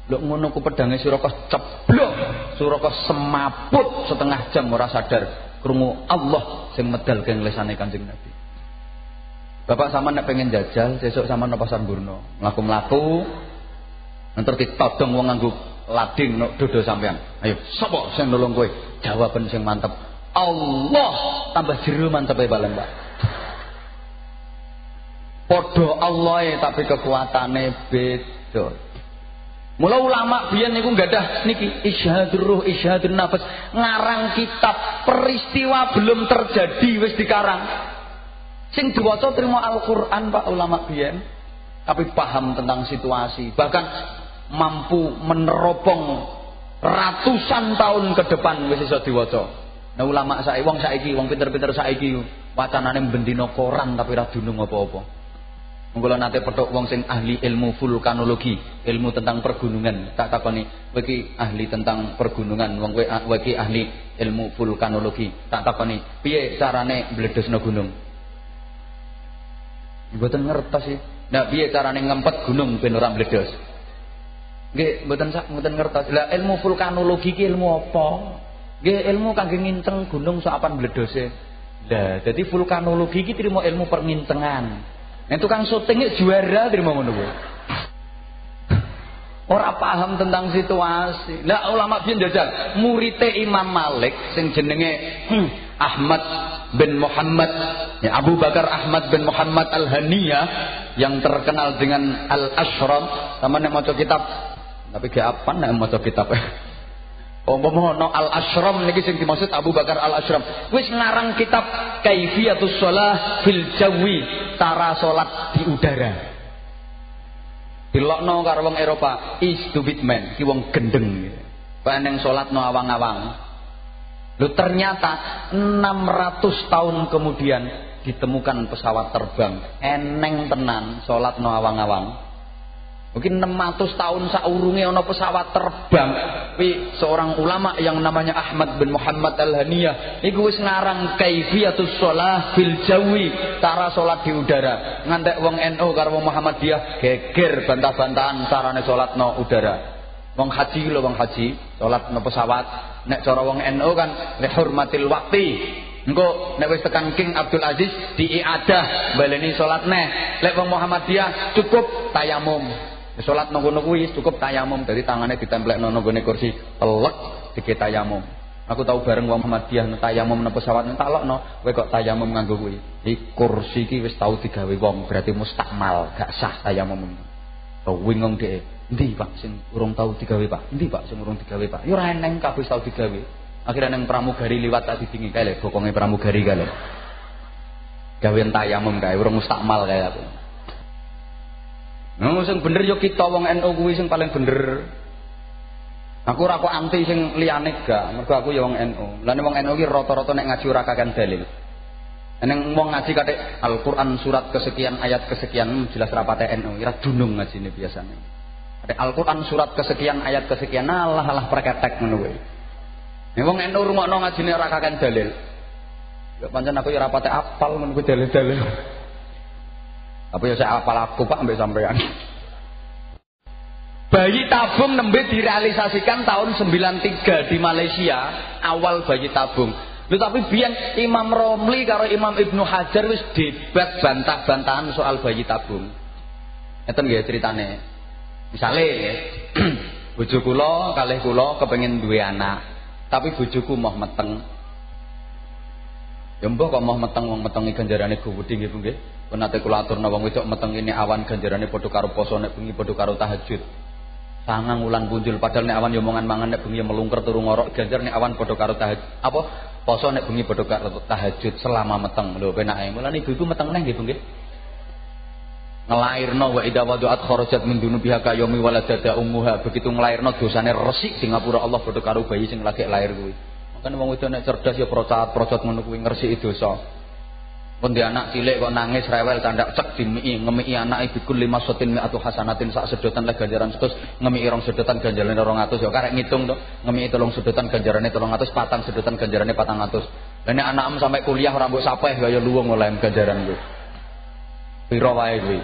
Lho ngono ku pedange Suraka ceblok, Suraka semaput setengah jam ora sadar krungu Allah sing medal ke nglesane Kanjeng Nabi. Bapak sampean nek pengen jajal, sesuk sampean nang Pasar Burno, mlaku-mlaku entar ditodong wong nganggo lading nok dodo sampean. Ayo, sapa sing nulung kowe? Jawaban sing mantep. Allah, tambah jero mantepe balen, Pak. Padha Allahe tapi kekuatane beda. Mula ulama biyen niku gadah niki isyahadur ruh, isyahadur nafas, ngarang kitab peristiwa belum terjadi wis dikarang. Sing diwaca trimo Al-Qur'an Pak ulama biyen, tapi paham tentang situasi, bahkan mampu meneropong ratusan tahun ke depan wis iso diwaca. Nah ulama saiki wong pinter-pinter saiki wacanane bendina koran tapi ra dunung apa-apa. Mula nate petuk wong sing ahli ilmu vulkanologi, ilmu tentang pergunungan, tak takoni kowe iki ahli tentang pergunungan, wong kowe iki ahli ilmu vulkanologi, tak takoni piye carane mbledosno gunung. Mboten ngertos sih. Nah, piye carane ngempet gunung ben ora meledos? Nggih, mboten ngertos. Lah ilmu vulkanologi ki ilmu apa? Nggih, ilmu kangge nginteng gunung sak apan mledose. Lah, dadi vulkanologi ki trimo ilmu pengintengan. Nek tukang syuting juara trimo ngono kuwi. Ora paham tentang situasi. Lah ulama biyen jajal, murite Imam Malik sing jenenge Ahmad bin Muhammad, ya, Abu Bakar Ahmad bin Muhammad Al-Haniyah yang terkenal dengan Al-Ashram. Sama nek maca kitab, tapi ge apa nek maca kitab? Umpama Al-Ashram niki sing dimaksud Abu Bakar Al-Ashram. Wis ngarang kitab Kaifiyatus Shalah fil Jawi, cara salat di udara. Dilokno karo wong Eropa, is stupid man, ki wong gendeng gitu. Peneng salatno awang-awang. Loh ternyata 600 tahun kemudian ditemukan pesawat terbang. Eneng tenan salatno awang-awang. Mungkin 600 tahun saurunge ana pesawat terbang. Wi seorang ulama yang namanya Ahmad bin Muhammad Al-Haniyah iku wis ngarang Kaifiyatus Shalah fil Jawi, cara salat di udara. Ngantek wong NU karo wong Muhammadiyah geger bantah-bantahan carane salatno udara. Wong haji lho, wong haji salatno pesawat. Nek cara wong NU kan li hurmatil waqti. Engko nek wis tekan King Abdul Aziz diiadah baleni salat neh. Lek wong Muhammadiyah cukup tayamum. Salat nang ngono kuwi cukup tayamum, dari tangane ditemplekno nang gone kursi, telek dike tayamum. Aku tahu bareng wong Muhammadiyah tayamum nang pesawat talokno, kowe kok tayamum nganggo kuwi. Iki kursi iki wis tau digawe wong, berarti mustakmal, gak sah tayamum. To wingung dhek. Endi Pak sing urung tau digawe Pak? Endi Pak sing urung digawe Pak? Ya ora eneng kabeh tau digawe. Akhire nang pramugari liwat tak didingi kae lho, bokonge pramugari kae lho. Gawean tayamum kae urung mustakmal kae aku. Nah, sing bener yo kita wong NU kuwi sing paling bener. Aku ora kok anti sing liyane gak, mergo aku yo wong NU. Lah nek wong NU ki rata-rata nek ngaji ora kakean dalil. Nek wong ngaji katik Al-Qur'an surat kesekian ayat kesekian jelas rapate NU, ora dunung ngajine biasane. Katik Al-Qur'an surat kesekian ayat kesekian alah perketek ngono kuwi. Nek wong NU rungokno ngajine ora kakean dalil. Ya pancen aku yo ora pate apal ngono kuwi dalil-dalil. Apa ya saya apal aku Pak ambek sampean. Bayi tabung nembe direalisasikan tahun 93 di Malaysia, awal bayi tabung. Lho tapi biyen Imam Romli karo Imam Ibnu Hajar wis debat bantah-bantahan soal bayi tabung. Ngeten nggih ceritane. Misale bojo kula kalih kula kepengin duwe anak, tapi bojoku moh meteng. Ya mbah kok moh meteng, wong metengi ganjarane go wedi nggih Bu nggih. Nate kula aturna wong wedok meteng ini awan ganjarane padha karo poso, nek bengi padha karo tahajud. Sangang wulan punjul padahal nek awan yo mangan-mangan, nek bengi melungker turu ngorok, ganjar nek awan padha karo tahajud. Apa poso nek bengi padha karo tahajud selama meteng. Lho penake. Mulane ibu-ibu meteng neh nggih Bu nggih. Ngelairno wa idza wadu'at kharajat min dunubiha ka yaumi waladada ummuha. Begitu nglairno dosane resik di ngapura Allah padha karo bayi sing lagi lair kuwi. Makane wong wedok nek cerdas ya procot-procot ngono kuwi ngresiki dosa. Pun dia anak cilik kok nangis rewel candak cek dimiki ngemiki anake bikul 5 mi'atu hasanatin sak sedotan le ganjaran 100 ngemiki 2 sedotan ganjarane 200 ya karek ngitung to ngemiki 3 sedotan ganjarane 300 4 sedotan ganjarane 400. Lah nek anakmu sampai kuliah ora mbok sapeh kaya luwung oleh ganjaran kuwi. Piro wae kuwi.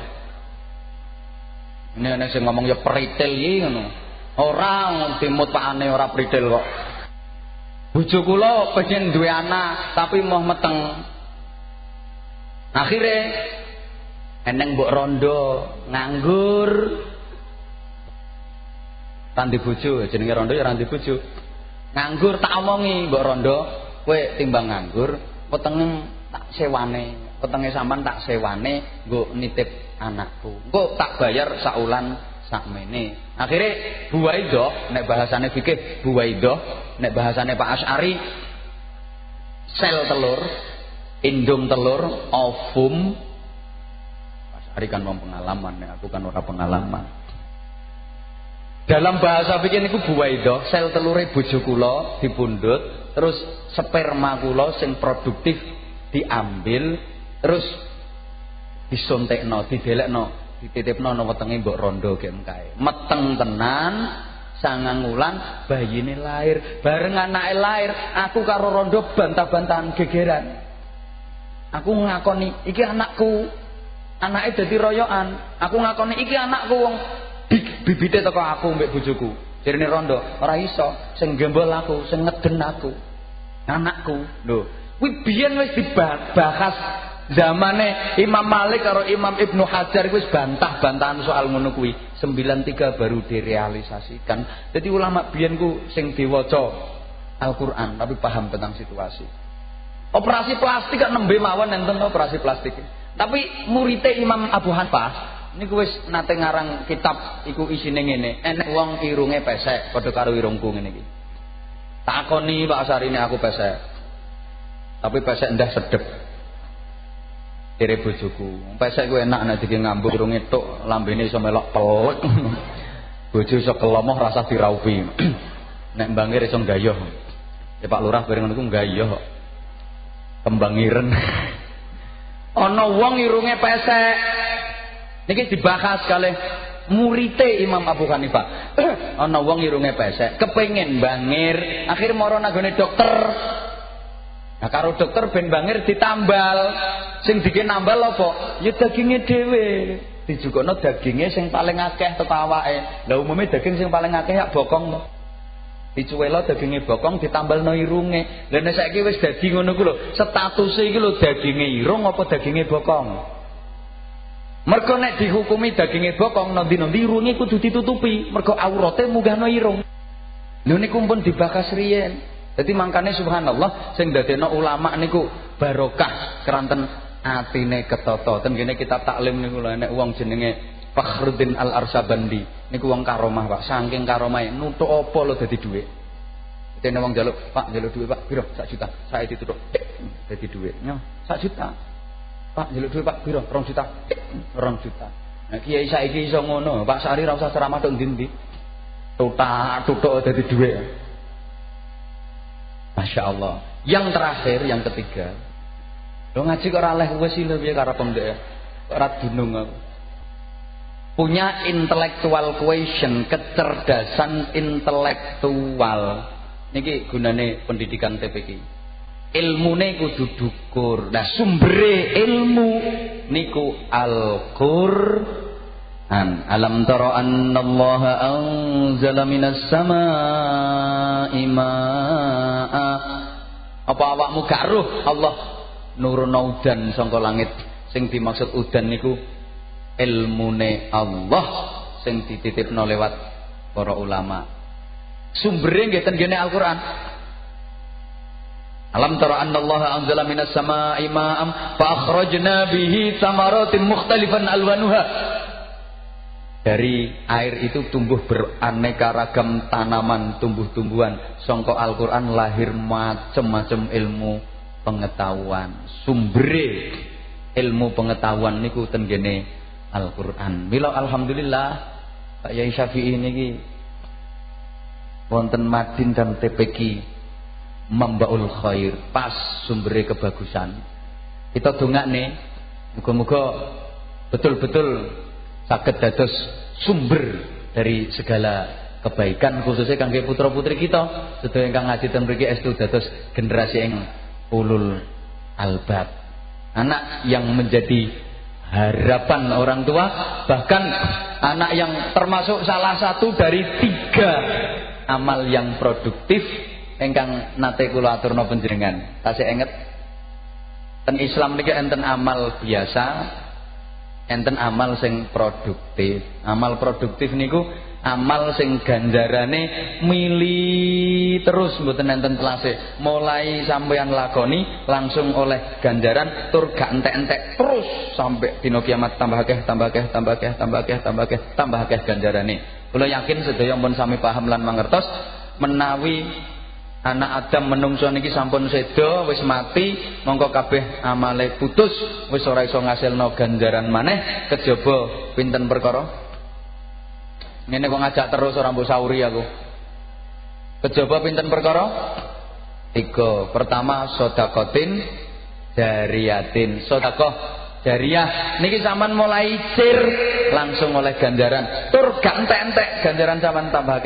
Ini ana sing ngomong ya pritil iki ngono. Ora timut pakane ora pritil kok. Bojo kula pengen duwe anak tapi moh meteng. Akhire eneng mbok rondo nganggur. Randi bojo jenenge rondo ya randi bojo. Nganggur tak omongi mbok rondo, kowe timbang nganggur, wetenge tak sewane, wetenge sampean tak sewane nggo nitip anakku. Engko tak bayar saulan sakmene. Akhire buwaidah nek bahasane fikih buwaidah, nek bahasane Pak Asy'ari sel telur, indung telur, ovum. Pak Asy'ari kan wong pengalaman, nek aku kan ora pengalaman. Dalam bahasa fikih niku buwaidah, sel telure bojo kula dipundhut, terus sperma kula sing produktif diambil, terus disontekno, didelekno, dititipno ana wetenge mbok rondo gek kae. Meteng tenan 9 wulan bayine lair. Bareng anake lair, aku karo rondo bantah-bantahan gegeran. Aku ngakoni iki anakku. Anake dadi royokan. Aku ngakoni iki anakku wong bibite teko aku mbek bojoku. Jarine rondo, ora iso sing gembol aku, sing ngeden aku. Anakku. Lho, kuwi biyen wis dibahas zamane Imam Malik karo Imam Ibnu Hajar wis bantah-bantahan soal ngono kuwi. 93 baru direalisasikan. Jadi ulama biyen ku sing diwaca Al-Qur'an tapi paham tentang situasi. Operasi plastik kan nembe mawon enten operasi plastik. Tapi muridé Imam Abu Hanifah niku wis nate ngarang kitab iku isine ngene. Enek wong irunge pesek padha karo irungku ngene iki. Takoni Pak Asarine aku pesek. Tapi pesek ndah sedep. Kere bojoku. Pesek ku enak nek dike ngambuk irunge tok, lambene iso melok pelek. Bojo iso kelomoh rasa diraupi. Nek mbangir iso nggayoh. Ya Pak Lurah bareng ngono ku nggayoh kok. Kembang ireng. Ana wong irunge pesek. Niki dibahas kalih murite Imam Abu Hanifah. Ana wong irunge pesek, kepengin bangir, akhir mara nanggone dokter. Nah karo dokter ben bangir ditambal. Sing dike nambal apa? Ya daginge dhewe. Dijukokno daginge sing paling akeh teko awake. Lah umume daging sing paling akeh ya bokong to. Dicuwelo daginge bokong ditambalno irunge. Lah nek saiki wis dadi ngono ku lho, statuse iki lho daginge irung apa daginge bokong? Mergo nek dihukumi daginge bokong nondi-nondi irunge kudu ditutupi, mergo aurate munggahno irung. Lho niku pun dibahas riyen. Dadi mangkane subhanallah sing dadekno ulama niku barokah keranten atine ketata. Ten kene kitab taklim niku lho nek wong jenenge Fakhruddin Al-Arsabandi niku wong karomah Pak, saking karomahe nutuk apa lho dadi dhuwit. Dene wong njaluk, Pak njaluk dhuwit Pak, piro? 1 juta. Sae ditutuk dadi dhuwit. Nyo, 1 juta. Pak njaluk dhuwit Pak, piro? 2 juta. 2 juta. Nah kiai saiki iso ngono, Pak Sari ra usah ceramah tok ndi-ndi. Tutuk dadi dhuwit. Masya Allah. Yang terakhir, yang ketiga. Lo ngaji kok ora leh wis lho piye karo pemdek. Ora dunung aku. Punya intellectual quotient, kecerdasan intelektual. Niki gunane pendidikan TPQ. Ilmune kudu dukur. Nah, sumbere ilmu niku Al-Qur'an. Alam tara annallaha anzala minas samaa'i maa'a. Apa awakmu gak roh Allah nuruna udan saka langit. Sing dimaksud udan niku ilmune Allah sing dititipno lewat para ulama. Sumbere nggih ten kene Al-Qur'an. Alam tara annallaha anzala minas samaa'i ma'am fa akhrajna bihi thamaratin mukhtalifan alwanuha. Dari air itu tumbuh beraneka ragam tanaman, tumbuh-tumbuhan. Sangka Al-Qur'an lahir macam-macam ilmu pengetahuan. Sumbere ilmu pengetahuan niku ten kene Al-Qur'an. Mila alhamdulillah Pak Yai Syafi'i niki wonten Madin dan TPQ Mambaul Khair, pas sumbere kebagusan. Kita dongakne muga-muga betul-betul saged dados sumber dari segala kebaikan khususnya kangge putra-putri kita sedaya ingkang ngaji ten mriki estu dados generasi ing ulul albab. Anak yang menjadi harapan orang tua, bahkan anak yang termasuk salah satu dari 3 amal yang produktif ingkang nate kula aturna panjenengan. Tasih inget ten Islam niki enten amal biasa, enten amal sing produktif. Amal produktif niku amal sing ganjarane mili terus mboten enten telase. Mulai sampeyan lakoni langsung oleh ganjaran tur gak entek-entek terus sampai dina kiamat tambah akeh tambah akeh ganjarane. Kula yakin sedaya pun sami paham lan mangertos menawi anak Adam menungso niki sampun seda wis mati mongko kabeh amale putus wis ora iso ngasilno ganjaran maneh kejaba pinten perkara. Ngene kok ngajak terus ora mbok sauri aku. Kejaba pinten perkara? 3. Pertama sedekatin jariyatin. Sedekah jariyah niki sampean mulai cir langsung oleh ganjaran. Tur gak entek-entek ganjaran sampean tambah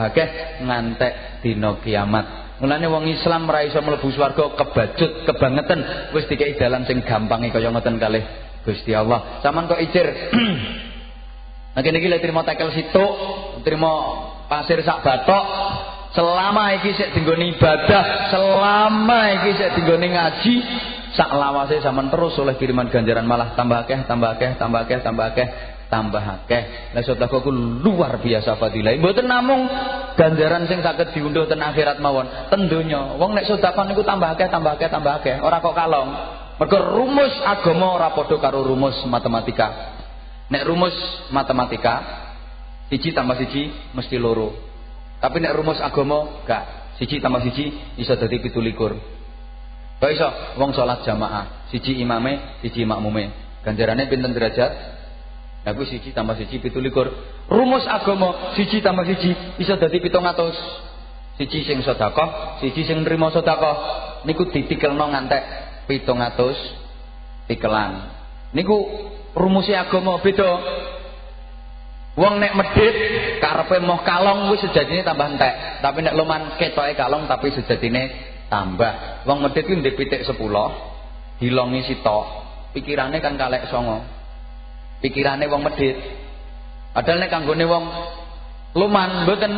akeh ngantek dina kiamat. Mulane wong Islam ora iso mlebu swarga kebajut kebangetan wis dikeki dalan sing gampange kaya ngoten kalih Gusti Allah. Sampean kok icir nah kene iki lek trimo tekel situk, trimo pasir sak batok, selama iki sik dinggone ibadah, selama iki sik dinggone ngaji, sak lawase sampean terus oleh kiriman ganjaran malah tambah akeh. Lah sedekah ku luar biasa fadilah. Mboten namung ganjaran sing saged diundhuh ten akhirat mawon, ten donya. Wong nek sedekah niku tambah akeh, ora kok kalong. Mergo rumus agama ora padha karo rumus matematika. Nek rumus matematika 1 tambah 1 mesti 2. Tapi nek rumus agama gak 1 tambah 1 iso dadi 17. Kok iso wong salat jamaah 1 imame 1 makmume ganjarane pinten derajat? Nah kuwi 1 tambah 1 17. Rumus agama 1 tambah 1 iso dadi 700. 1 sing sedekah, 1 sing nrimo sedekah niku ditikelno ngantek 700 tikelan. Niku rumusnya agama beda. Wong nek medhit karepe moh kalong wis sejatine tambah entek, tapi nek luman ketoke kalong tapi sejatine tambah. Wong medhit kuwi ndek pitik 10, dilongi sitok, pikirane kan kalek 9. Pikirane wong medhit. Padahal nek kanggone wong luman mboten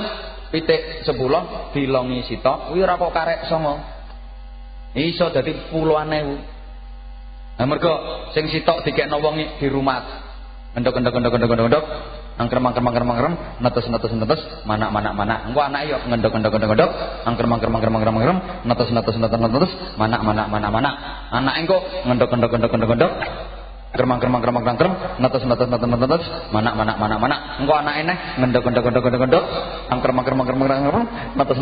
pitik 10 dilongi sitok kuwi ora kok karek 9. Iso dadi puluhan ewu. Nah mergo sing sitok dikekno wong di rumah endok angkrem netes manak engko anake yo ngendok angkrem netes manak anake engko ngendok kremang netes manak engko anake neh ngendok angkrem netes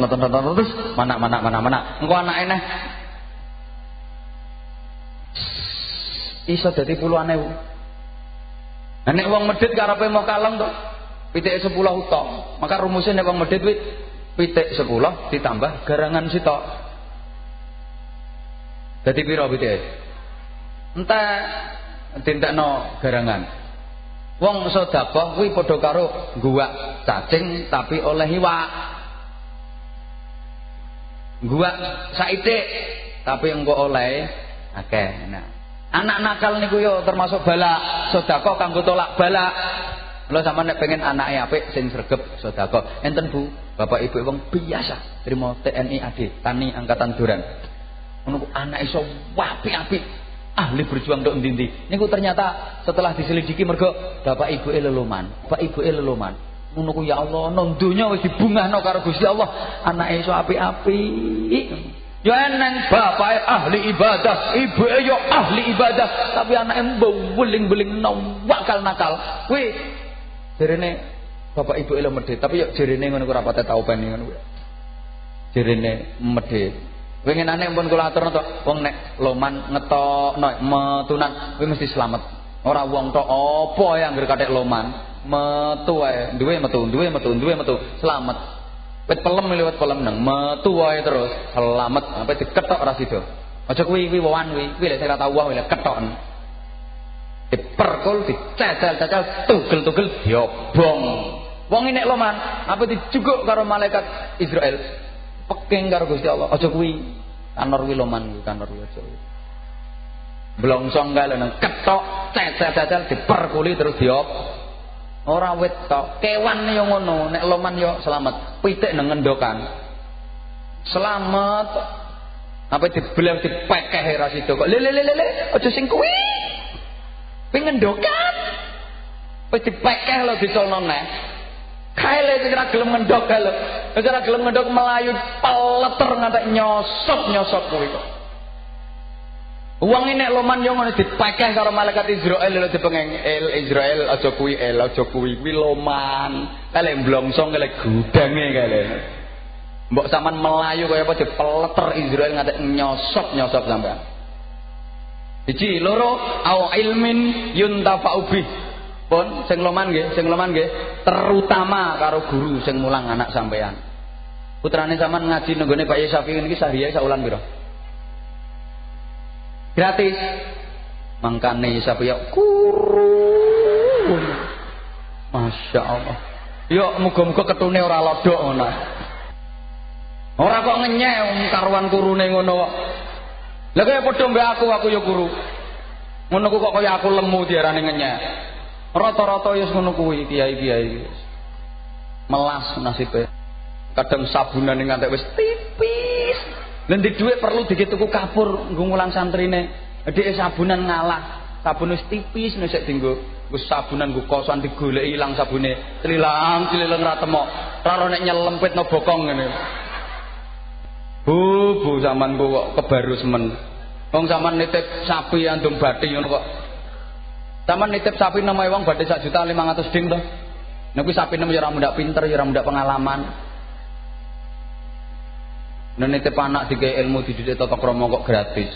manak engko anake neh iso dadi puluhan ewu. Nah nek wong medhit karepe mau kalong to pitik 10 utang. Maka rumusnya nek wong medhit kuwi pitik 10 ditambah garangan sitok. Dadi pira pitike? Entek dintekno garangan. Wong sedekah kuwi padha karo ngguwak cacing tapi oleh iwak. Ngguwak saitik tapi engko oleh akeh. Nah anak nakal niku yo termasuk bala sedekah kanggo tolak bala. Lha sampeyan nek pengen anake apik sing sregep sedekah. Enten Bu, Bapak Ibu wong biasa trimo TNI AD, Tani Angkatan Duran. Ngono ku anak iso apik-apik, ahli berjuang tok endi-endi. Niku ternyata setelah diselidiki mergo bapak ibuke leluman. Ngono ku ya Allah, nang donya wis dibungahno karo Gusti Allah, anake iso apik-apik. Ya eneng bapak ahli ibadah, ibu yo ahli ibadah, tapi anake beling-beling nakal. Kuwi jerene bapak ibu elo medhit, tapi yo jerene ngono ku ora pate tau peni ngono kuwi. Jerene medhit. Winginane pun kula aturna to, wong nek loman ngetokno metunan kuwi mesti slamet. Ora wong tok apa ya anggere kathek loman, metu wae, duwe metu, slamet. Wit pelem nang metu wae terus selamat sampai diketok ra sida. Aja kuwi wawan kuwi lek ora tau wong lek keton. Diperkul, dicecel-cecel, tugel-tugel diobong. Wong nek loman, apa dijuguk karo malaikat Israel. Peking karo Gusti Allah. Aja kuwi kanor kuwi loman kuwi, kanor kuwi aja. Blongsong kae nang ketok, cecel-cecel diperkuli terus diop. Ora wit tok, kewan yo ngono, nek loman yo selamat. Pitik nang ngendokan. Selamat. Apa dibeleh dipekeh ra sido kok. Le aja sing kuwi. Pengendokan. Wis dipekeh lho dicolno neh. Kae ora gelem ngendok kae lho. Wis ora gelem ngendok melayu peleter ngantek nyosot kuwi kok. Wong nek loman yo ngono dipekeh karo malaikat Israel lho dipengeng Israel aja kuwi kuwi loman. Kalek mblongsong kalek gudange kalek. Mbok sampean melayu kaya apa dipeleter Israel ngantek nyosot sampean. Iki loro au ilmin yuntafa'u bih. Pun sing loman nggih, terutama karo guru sing mulang anak sampean. Putrane sampean ngaji nenggone Pak Syafi'i niki sahriyae sak wulan pira? Gratis. Mangkane Syafi'i kurun. Masya Allah. Yo muga-muga ketune ora lodok ngono. Ora kok ngenyek karuan kurune ngono kok. Lah kaya padha mbek aku ya guru. Ngono kok kaya aku lemu diarani ngenyek. Rata-rata ya ngono kuwi kiai-kiai. Melas nasibe. Kadang sabunan ngantek wis tipis. Lah ndek dhuwit perlu dituku kapur nggo ngulang santrine. Dhek sabunan ngalah. Sabun wis tipis nek dienggo. Wis sabunan nggo kosan digoleki ilang sabune. Tlilang ra temok. Ora nek nyelempitno bokong ngene. Bu sampean kok kebaru semen. Wong sampean nitip sapi andung bathi ngono kok. Sampean nitip sapi nang wong bathi 1.500.000 ding to. Nek kuwi sapine ya ora mundak pinter, ya ora mundak pengalaman. Nek nitip anak dikei ilmu dididik tata krama kok gratis.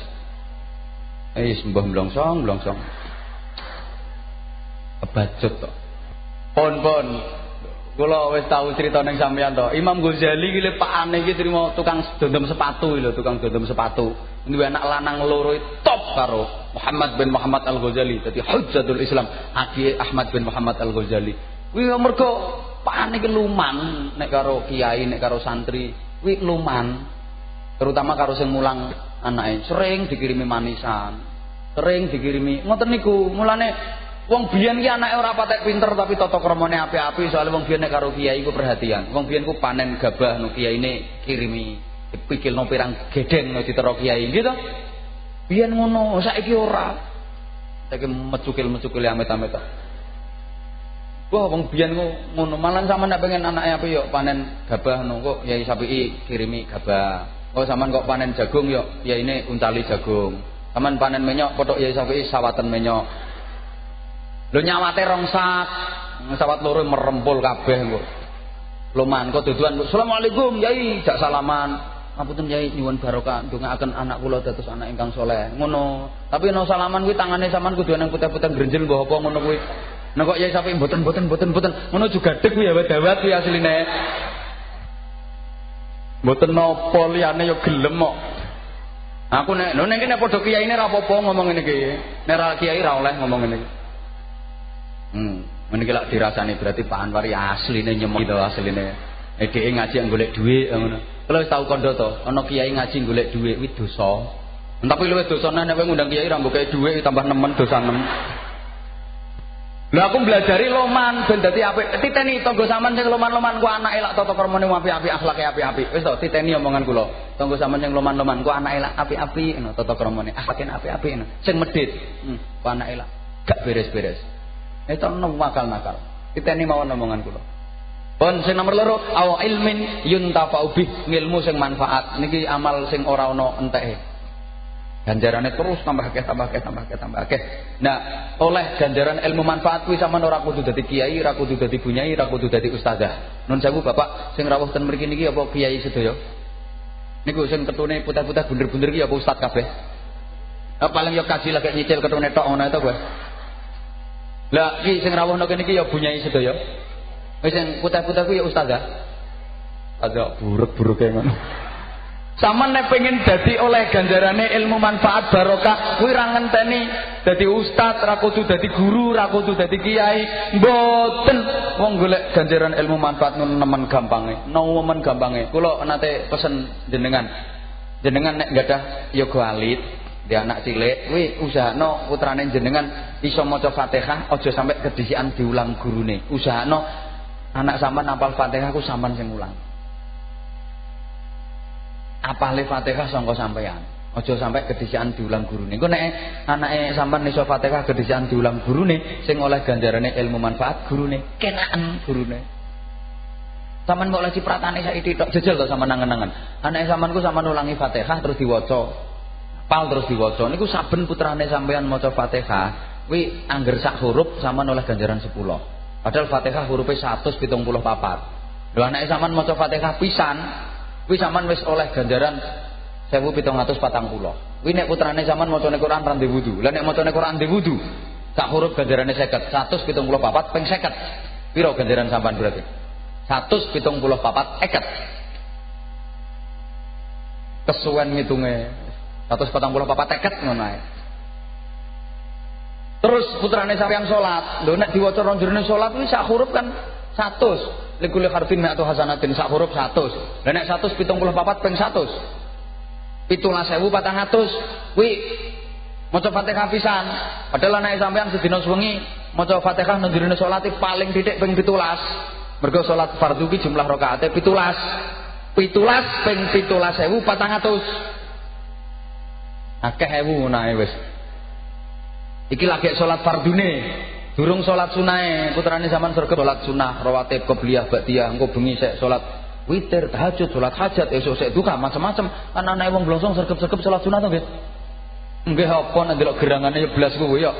Wis mbah blongsong. Kebacut to. Pon. Kula wis tau crita ning sampeyan to. Imam Ghazali iki le pakane iki trimo tukang dondom sepatu lho, tukang dondom sepatu. Duwe anak lanang loro top karo Muhammad bin Muhammad Al-Ghazali. Dadi Hujjatul Islam, Aki Ahmad bin Muhammad Al-Ghazali. Kuwi mergo pakane iki luman nek karo kiai, nek karo santri, kuwi luman. Terutama karo sing mulang anake, sering dikirimi manisan. Sering dikirimi ngoten niku. Mulane wong biyen ki anake ora patek pinter tapi tata kramane apik-apik, soalé wong biyen nek karo kiai ku perhatian. Wong biyen ku panen gabah no kiyaine kirimi dipikilno pirang gedeng no ditero kiai gitu. Biyen ngono, saiki ora. Saiki mecukil amit-amit. Wah, wong biyen ku ngono, malah sampean nek pengen anake apik yo panen gabah no kok Yai Syafi'i kirimi gabah. Oh, sampean kok panen jagung yo kiyaine untali jagung. Sampean panen menyok potok Yai Syafi'i sawatan menyok. Lho nyawate rong sak, sawat loro merempul kabeh engko. Loman kok duduan, "Asalamualaikum Yai," jak salaman. "Ngapunten Yai, nyuwun barokah, ndongaaken anak kula dados anak ingkang saleh." Ngono. Tapi no salaman kuwi tangane sampean kudu nang putih-putih grenjel mbah apa ngono kuwi. Nek kok Yai sampe mboten. Ngono juga dek kuwi ya dawat kuwi asline. Mboten napa liyane ya gelem kok. Aku nek kene padha kiyaine ra apa-apa ngomong ngene iki. Nek ra kiai ra oleh ngomong ngene iki. Meniki lak dirasani berarti Pak Anwar asline nyemot to asline. Dheke ngaji golek dhuwit ngono. Kalau wis tau kandha to, ana kiai ngaji golek dhuwit kuwi dosa. Tapi luwih dosane nek kowe ngundang kiai ra mbok kei dhuwit tambah nemen dosa nem. Lha aku belajari loman ben dadi apik. Titeni tangga sampean sing loman-loman ku anake lak tata kramane apik-apik, akhlake apik-apik. Wis to titeni omongan kula. Tangga sampean sing loman-loman ku anake lak apik-apik ngono, tata kramane akhlake apik-apik ngono. Sing medhit, ku anake lak gak beres-beres. Itu nakal. Titeni mawon omongan kula. Pun sing nomor loro, aw ilmin yuntafa'u bih, ngilmu sing manfaat. Niki amal sing ora ana enteke. Ganjarane terus tambah akeh. Nah, oleh ganjaran ilmu manfaat kuwi sampean ora kudu dadi kiai, ora kudu dadi bunyai, ora kudu dadi ustazah. Nun sewu Bapak sing rawuh ten mriki niki apa kiai sedaya? Niku sing ketune putih-putih bunder-bunder iki apa ustaz kabeh? Paling ya kaji lagi nyicil ketune tok ngono to, Bos. Lah iki sing rawuh kene iki ya bunyai sedaya. Wis sing putih-putih ku ya ustazah. Ada buruk-buruke ngono. Sampeyan nek pengen dadi oleh ganjarane ilmu manfaat barokah, kuwi ra ngenteni dadi ustaz, ra kudu dadi guru, ra kudu dadi kiai. Mboten. Wong golek ganjaran ilmu manfaat nemen gampange. Nemen gampange. Kula nate pesen jenengan. Jenengan nek gadah yoga alit, dia anak cilik, kuwi usahano putrane jenengan iso maca Fatihah, aja sampai kedisikan diulang gurune. Usahano anak sampean hafal Fatihah ku sampean sing ulang. Apale Fatihah sangka sampean. Aja sampai kedisikan diulang gurune. Engko nek anake sampean iso Fatihah kedisikan diulang gurune, sing oleh ganjarane ilmu manfaat gurune, kenaan gurune. Sampeyan kok oleh cipratane saiki tok jejel to sampean nangen-nangen. Anake sampean ku sampean ulangi Fatihah terus diwaca. Pal terus diwaca. Niku saben putrane sampean maca Fatihah, kuwi angger sak huruf sampean oleh ganjaran 10. Padahal Fatihah hurufe 174. Lho anake sampean maca Fatihah pisan, kuwi sampean wis oleh ganjaran 1740. Kuwi nek putrane sampean macane Quran ra ndek wudu. Lah nek macane Quran ndek wudu, sak huruf ganjarane 50, 174 ping 50. Piro ganjaran sampean berarti? 174 eket. Kesuwen ngitunge 144 eket ngono ae. Terus putrane sampeyan salat, lho nek diwaca ronjrone salat kuwi sak huruf kan 100. Likul harfin mi'atu hasanatin, sak huruf 100. Lah nek 174 ping 100. 17.400 kuwi maca Fatihah pisan. Padahal anake sampeyan sedina wengi maca Fatihah nang jroning salat paling titik ping 17. Mergo salat fardhu ki jumlah rakaate 17. 17 ping 17.400. Akeh ewu nae wis. Iki lagi salat fardune, durung salat sunahe. Putrane sampean sregep salat sunah, rawatib, qobliyah, ba'diyah, engko bengi sik salat witir, tahajud, salat hajat, esuk sik duka, macam-macam. Kan anake wong blongsong sregep-sregep salat sunah to nggih. Nggih apa nek delok gerangane ya blas kuwi ya.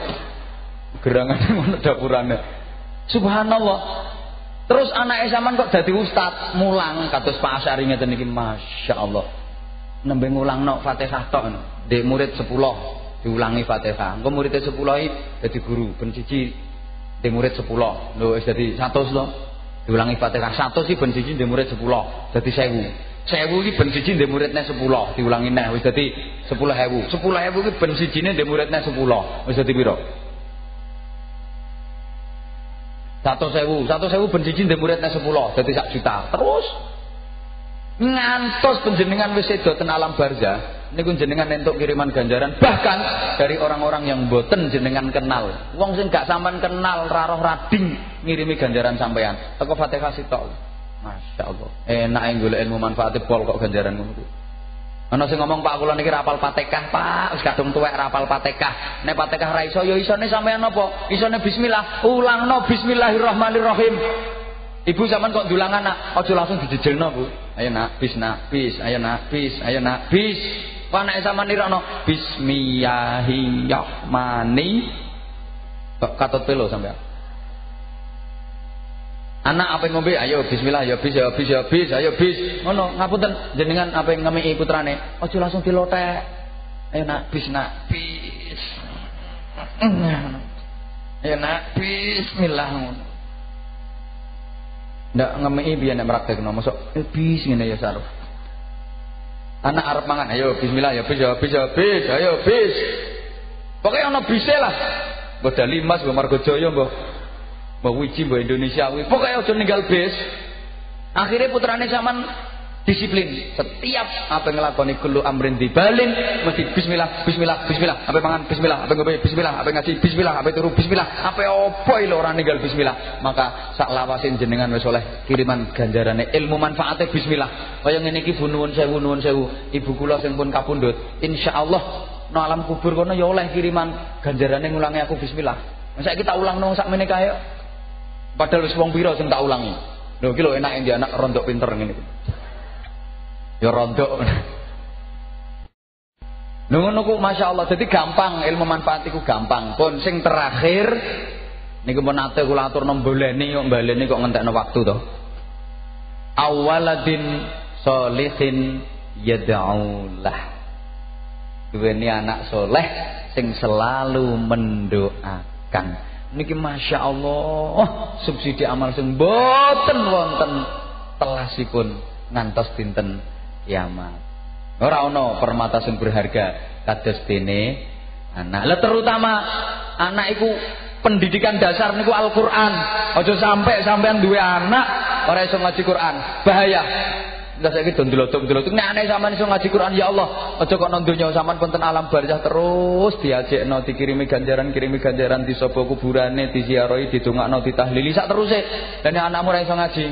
Gerangane ngono dapurane. Subhanallah. Terus anake sampean kok dadi ustaz, mulang kados Pak Asyari ngeten iki, masyaallah. Nembe ngulangno Fatihah tok ngono. Ndek murid 10 diulangi Fatihah. Engko murid 10 iki dadi guru, ben siji ndek murid 10. Lho wis dadi 100 lho. Diulangi Fatihah 100 iki ben siji ndek murid 10, dadi 1000. 1000 iki ben siji ndek muridne 10, diulangi neh wis dadi 10.000. 10.000 iki ben sijine ndek muridne 10, wis dadi piro? 100.000 ben siji ndek muridne 10, dadi 1 juta. Terus ngantos panjenengan wis sedo ten alam barzah niku jenengan entuk kiriman ganjaran bahkan dari orang-orang yang mboten jenengan kenal. Wong sing gak sampean kenal ra roh rading ngirimi ganjaran sampean. Teko Fatihah sitok. Masyaallah. Enake golek ilmu manfaate pol kok ganjaran ngono kuwi. Ana sing ngomong Pak kula niki ra hafal Fatihah, Pak. Wis kadung tuwek ra hafal Fatihah. Nek Fatihah ra iso ya isone sampean apa? Isone bismillah. Ulangno bismillahirrahmanirrahim. Ibu sampean kok ndulang anak, aja langsung dijejelno, Bu. Ayo nak, bis nak, bis, ayo nak, bis, ayo nak, bis. Kok anake sampean nirokno bismillahirrahmanirrahim. Kok katut lho sampean. Anak apa ngombe, ayo bismillah, ya bis, ya bis, ya bis, ayo bis. Ngono, ngapunten jenengan apa ngemeki putrane, aja langsung dilotek. Ayo nak, bis nak, bis. Ayo nak, bismillah ngono. Ndak ngemeki biyen nek praktekno mosok bis ngene ya saruf. Anak arep mangan, ayo bismillah ya bis, ya bis, ya bis, ayo bis. Pokoke ana bise lah. Mbah Dalimas, Mbah Margojaya, Mbah Wiji, Mbah Indonesia kuwi. Pokoke aja ninggal bis. Akhire putrane sampean disiplin. Setiap apa nglakoni kullu amrin dibalin mesti bismillah, bismillah, bismillah. Apa mangan bismillah, apa ngombe bismillah, apa ngaji bismillah, apa turu bismillah, apa opo lho ora ninggal bismillah. Maka sak lawasin jenengan wis oleh kiriman ganjarane ilmu manfaate bismillah. Kaya ngene iki Bu nuwun sewu, ibu kula sing pun kapundhut, insyaallah no alam kubur kono ya oleh kiriman ganjarane ngulangi aku bismillah. Saiki tak ulangno sakmene kae. Padahal wis wong pira sing tak ulangi. Lho iki lho enak endi anak rondok pinter ngene iki. Ya rondok. Ngono ku masyaallah dadi gampang ilmu manfaat iku gampang. Pun sing terakhir niku pun nate kula aturno mboleni kok mbaleni kok ngentekno waktu to. Awaladin sholihin yad'ulah. Duweni anak soleh sing selalu mendoakan. Niki masyaallah subsidi amal sing boten wonten telasipun ngantos dinten kiamat. Ora ana permata sing berharga kados dene anak. Lah terutama anak iku pendidikan dasar niku Al-Qur'an. Aja sampai sampean duwe anak ora iso ngaji Quran. Bahaya. Lah saiki do ndelok-ndelok nek anake sampean iso ngaji Quran ya Allah, aja kok nang donya sampean wonten alam barzah terus diajekno dikirimi ganjaran disapa kuburane, diziarahi, didongakno, ditahlili sak teruse. Lah nek anakmu ora iso ngaji,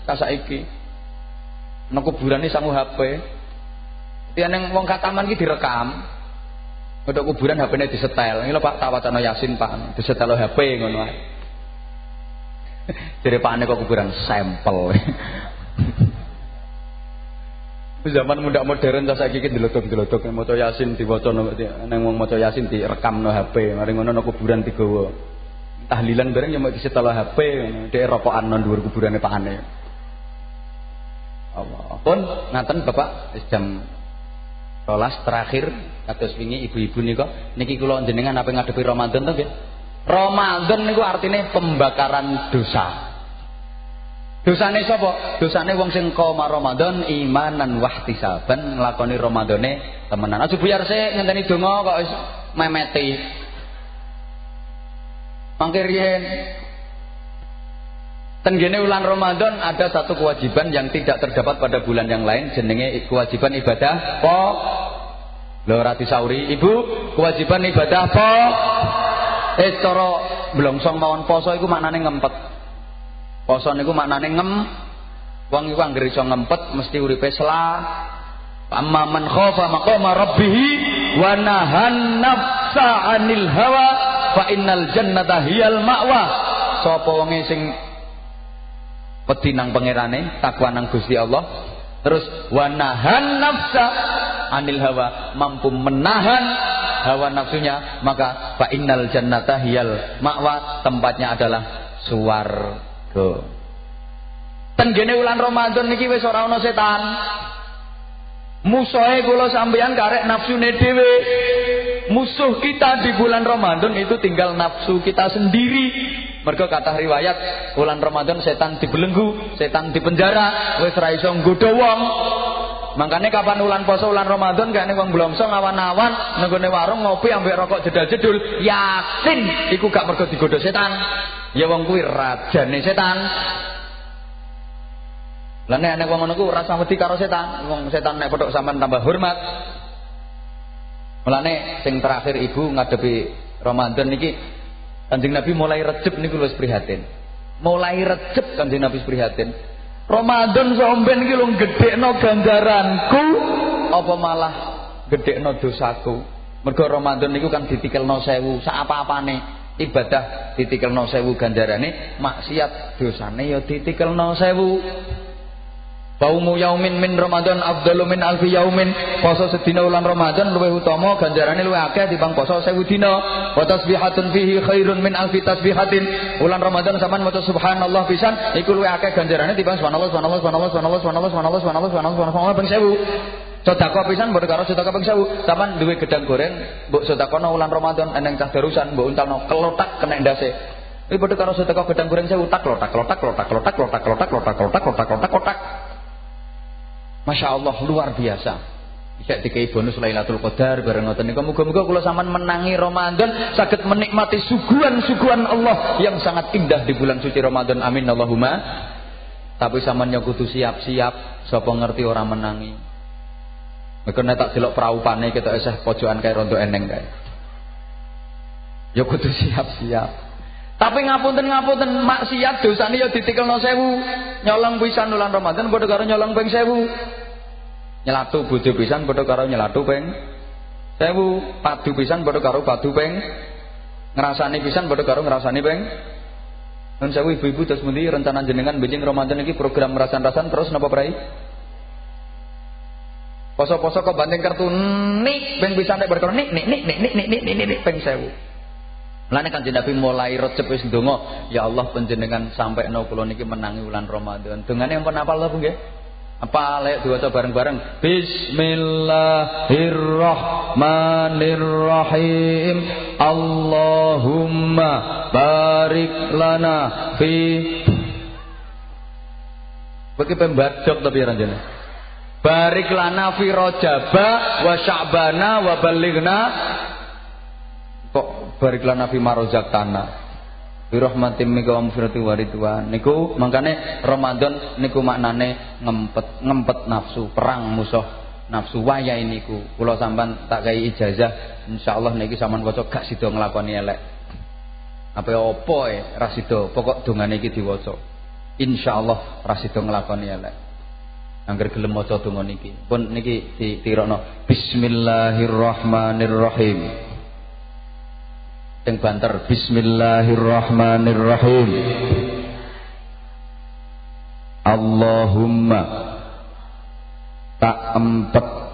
ka saiki. Nang kuburane sangu HP. Yen ning wong kataman iki direkam. Untuk kuburan HP-ne disetel. Iki lho Pak tak wacana Yasin Pak, disetel HP ngono ae. Jere pakane kok kuburan sampel. Zaman muda modern ta saiki iki delodok-delodok maca Yasin diwaca nang wong maca Yasin direkamno HP, mari ngono nang kuburan digawa. Tahlilan bareng ya mau disetel HP ngono, dhek rokokan nang dhuwur kuburane pakane. Allah. Pun ngaten Bapak wis jam 12 terakhir kados wingi ibu-ibu nika niki kula jenengan apa ngadepi Ramadan to nggih. Ramadan niku artine pembakaran dosa. Dosane sapa? Dosane wong sing qoma Ramadan imanan wahtisaban nglakoni Ramadane temenan. Aja buyar sik ngenteni donga kok wis memeti. Mangke riyen tenggene bulan Ramadan ada satu kewajiban yang tidak terdapat pada bulan yang lain, jenenge kewajiban ibadah po. Lho ora disauri, Ibu, kewajiban ibadah po. Cara blongsong mawon poso iku maknane ngempet. Poso niku maknane wong iku anggere iso ngempet mesti uripe slah. Amma man khafa maqama rabbih wa nahan nafsa 'anil hawa fa innal jannata hiyal ma'wa. Sapa wonge sing wedi nang pangerane, takwa nang Gusti Allah, terus wa nahan nafsa 'anil hawa, mampu menahan hawa nafsunya, maka fa innal jannata hiyal ma'wa, tempatnya adalah swarga. Tenggene wulan Ramadan niki wis ora ana setan. Musuhe kula sampeyan karek nafsune dhewe. Musuh kita di bulan Ramadan itu tinggal nafsu kita sendiri. Mergo kathah riwayat wulan Ramadan setan dibelenggu, setan dipenjara, wis ora iso nggodha wong. Makanya kapan wulan poso wulan Ramadan kene wong blongso awan-awan nang gone warung ngopi ambek rokok jedal-jedul, yakin iku gak mergo digodha setan. Ya wong kuwi rajane setan. Lah nek wong ngono ku rasa wedi karo setan. Wong setan nek pedhok sampean tambah hormat. Mulane sing terakhir Ibu ngadepi Ramadan niki Kanjeng Nabi mulai Rejab niku wis prihatin. Mulai Rejab Kanjeng Nabi prihatin. Ramadan somben iki lho gedhekno ganjaranku apa malah gedhekno dosaku. Mergo Ramadan niku kan ditikelno 1000 sak apa-apane. Ibadah ditikelno 1000 ganjarane, maksiat dosane ya ditikelno 1000. Baumu yaumin min Ramadan afdalu min alfi yaumin. Poso sedina ulang Ramadan luwih utama ganjarane luwih akeh timbang poso 1000 dina. Wa tasbihatun fihi khairun min alfi tasbihatin. Ulang Ramadan sampean maca subhanallah pisan iku luwih akeh ganjarane timbang subhanallah subhanallah subhanallah subhanallah subhanallah subhanallah subhanallah subhanallah subhanallah ping 1000. Sedekah pisan mbok karo sedekah ping 1000. Sampean duwe gedang goreng mbok sedekahno ulang Ramadan eneng cah darusan mbok untalno kelotak kena ndase. Iki padha karo sedekah gedang goreng 1000 tak lotak lotak lotak lotak lotak lotak lotak lotak lotak lotak lotak. Masya Allah luar biasa. Bisa dikai bonus Lailatul Qadar bareng ngoten niku. Muga-muga kula sampean menangi Ramadan saged menikmati suguhan-suguhan Allah yang sangat indah di bulan suci Ramadan. Amin Allahumma. Tapi sampean yo kudu siap-siap sapa ngerti ora menangi. Mergo nek tak delok praupane ketok esih pojokan kae rondo eneng kae. Ya kudu siap-siap. Tapi ngapunten maksiat dosane ya ditikelno 1000. Nyolong pisan bulan Ramadan padha karo nyolong ping 1000. Nyelatu bojo pisan padha karo nyelatu ping 1000. Padu pisan padha karo padu ping ngrasani pisan padha karo ngrasani ping. Nun sewu ibu-ibu terus pundi rencana jenengan benjing Ramadan iki program rasan-rasan terus napa prai? Poso-poso kok banting kartu nik ping pisan nek berkaro nik ping 1000. Mulane Kanjeng Nabi mulai Rejab wis ndonga, ya Allah panjenengan sampekno kula niki menangi wulan Ramadan. Dongane ampun apal lho nggih. Apa lek diwaca bareng-bareng. Bismillahirrahmanirrahim. Allahumma barik lana fi. Bagi pembadok tapi ranjane. Barik lana fi Rajaba wa Sya'bana wa ballighna. Kok barik lana fi marozaqtana. Bi rahmatin minka wa maghfiratin wa ridwan. Niku mangkane Ramadan niku maknane ngempet nafsu, perang musuh nafsu. Wayahe niku kula sampean tak kai ijazah insyaallah niki sampean waca gak sida nglakoni elek. Apa ra sida, pokok dongane iki diwaca. Insyaallah ra sida nglakoni elek. Angger gelem maca donga niki. Pun niki ditirokno. Bismillahirrahmanirrahim. Teng banter Bismillahirrahmanirrahim. Allahumma tak empet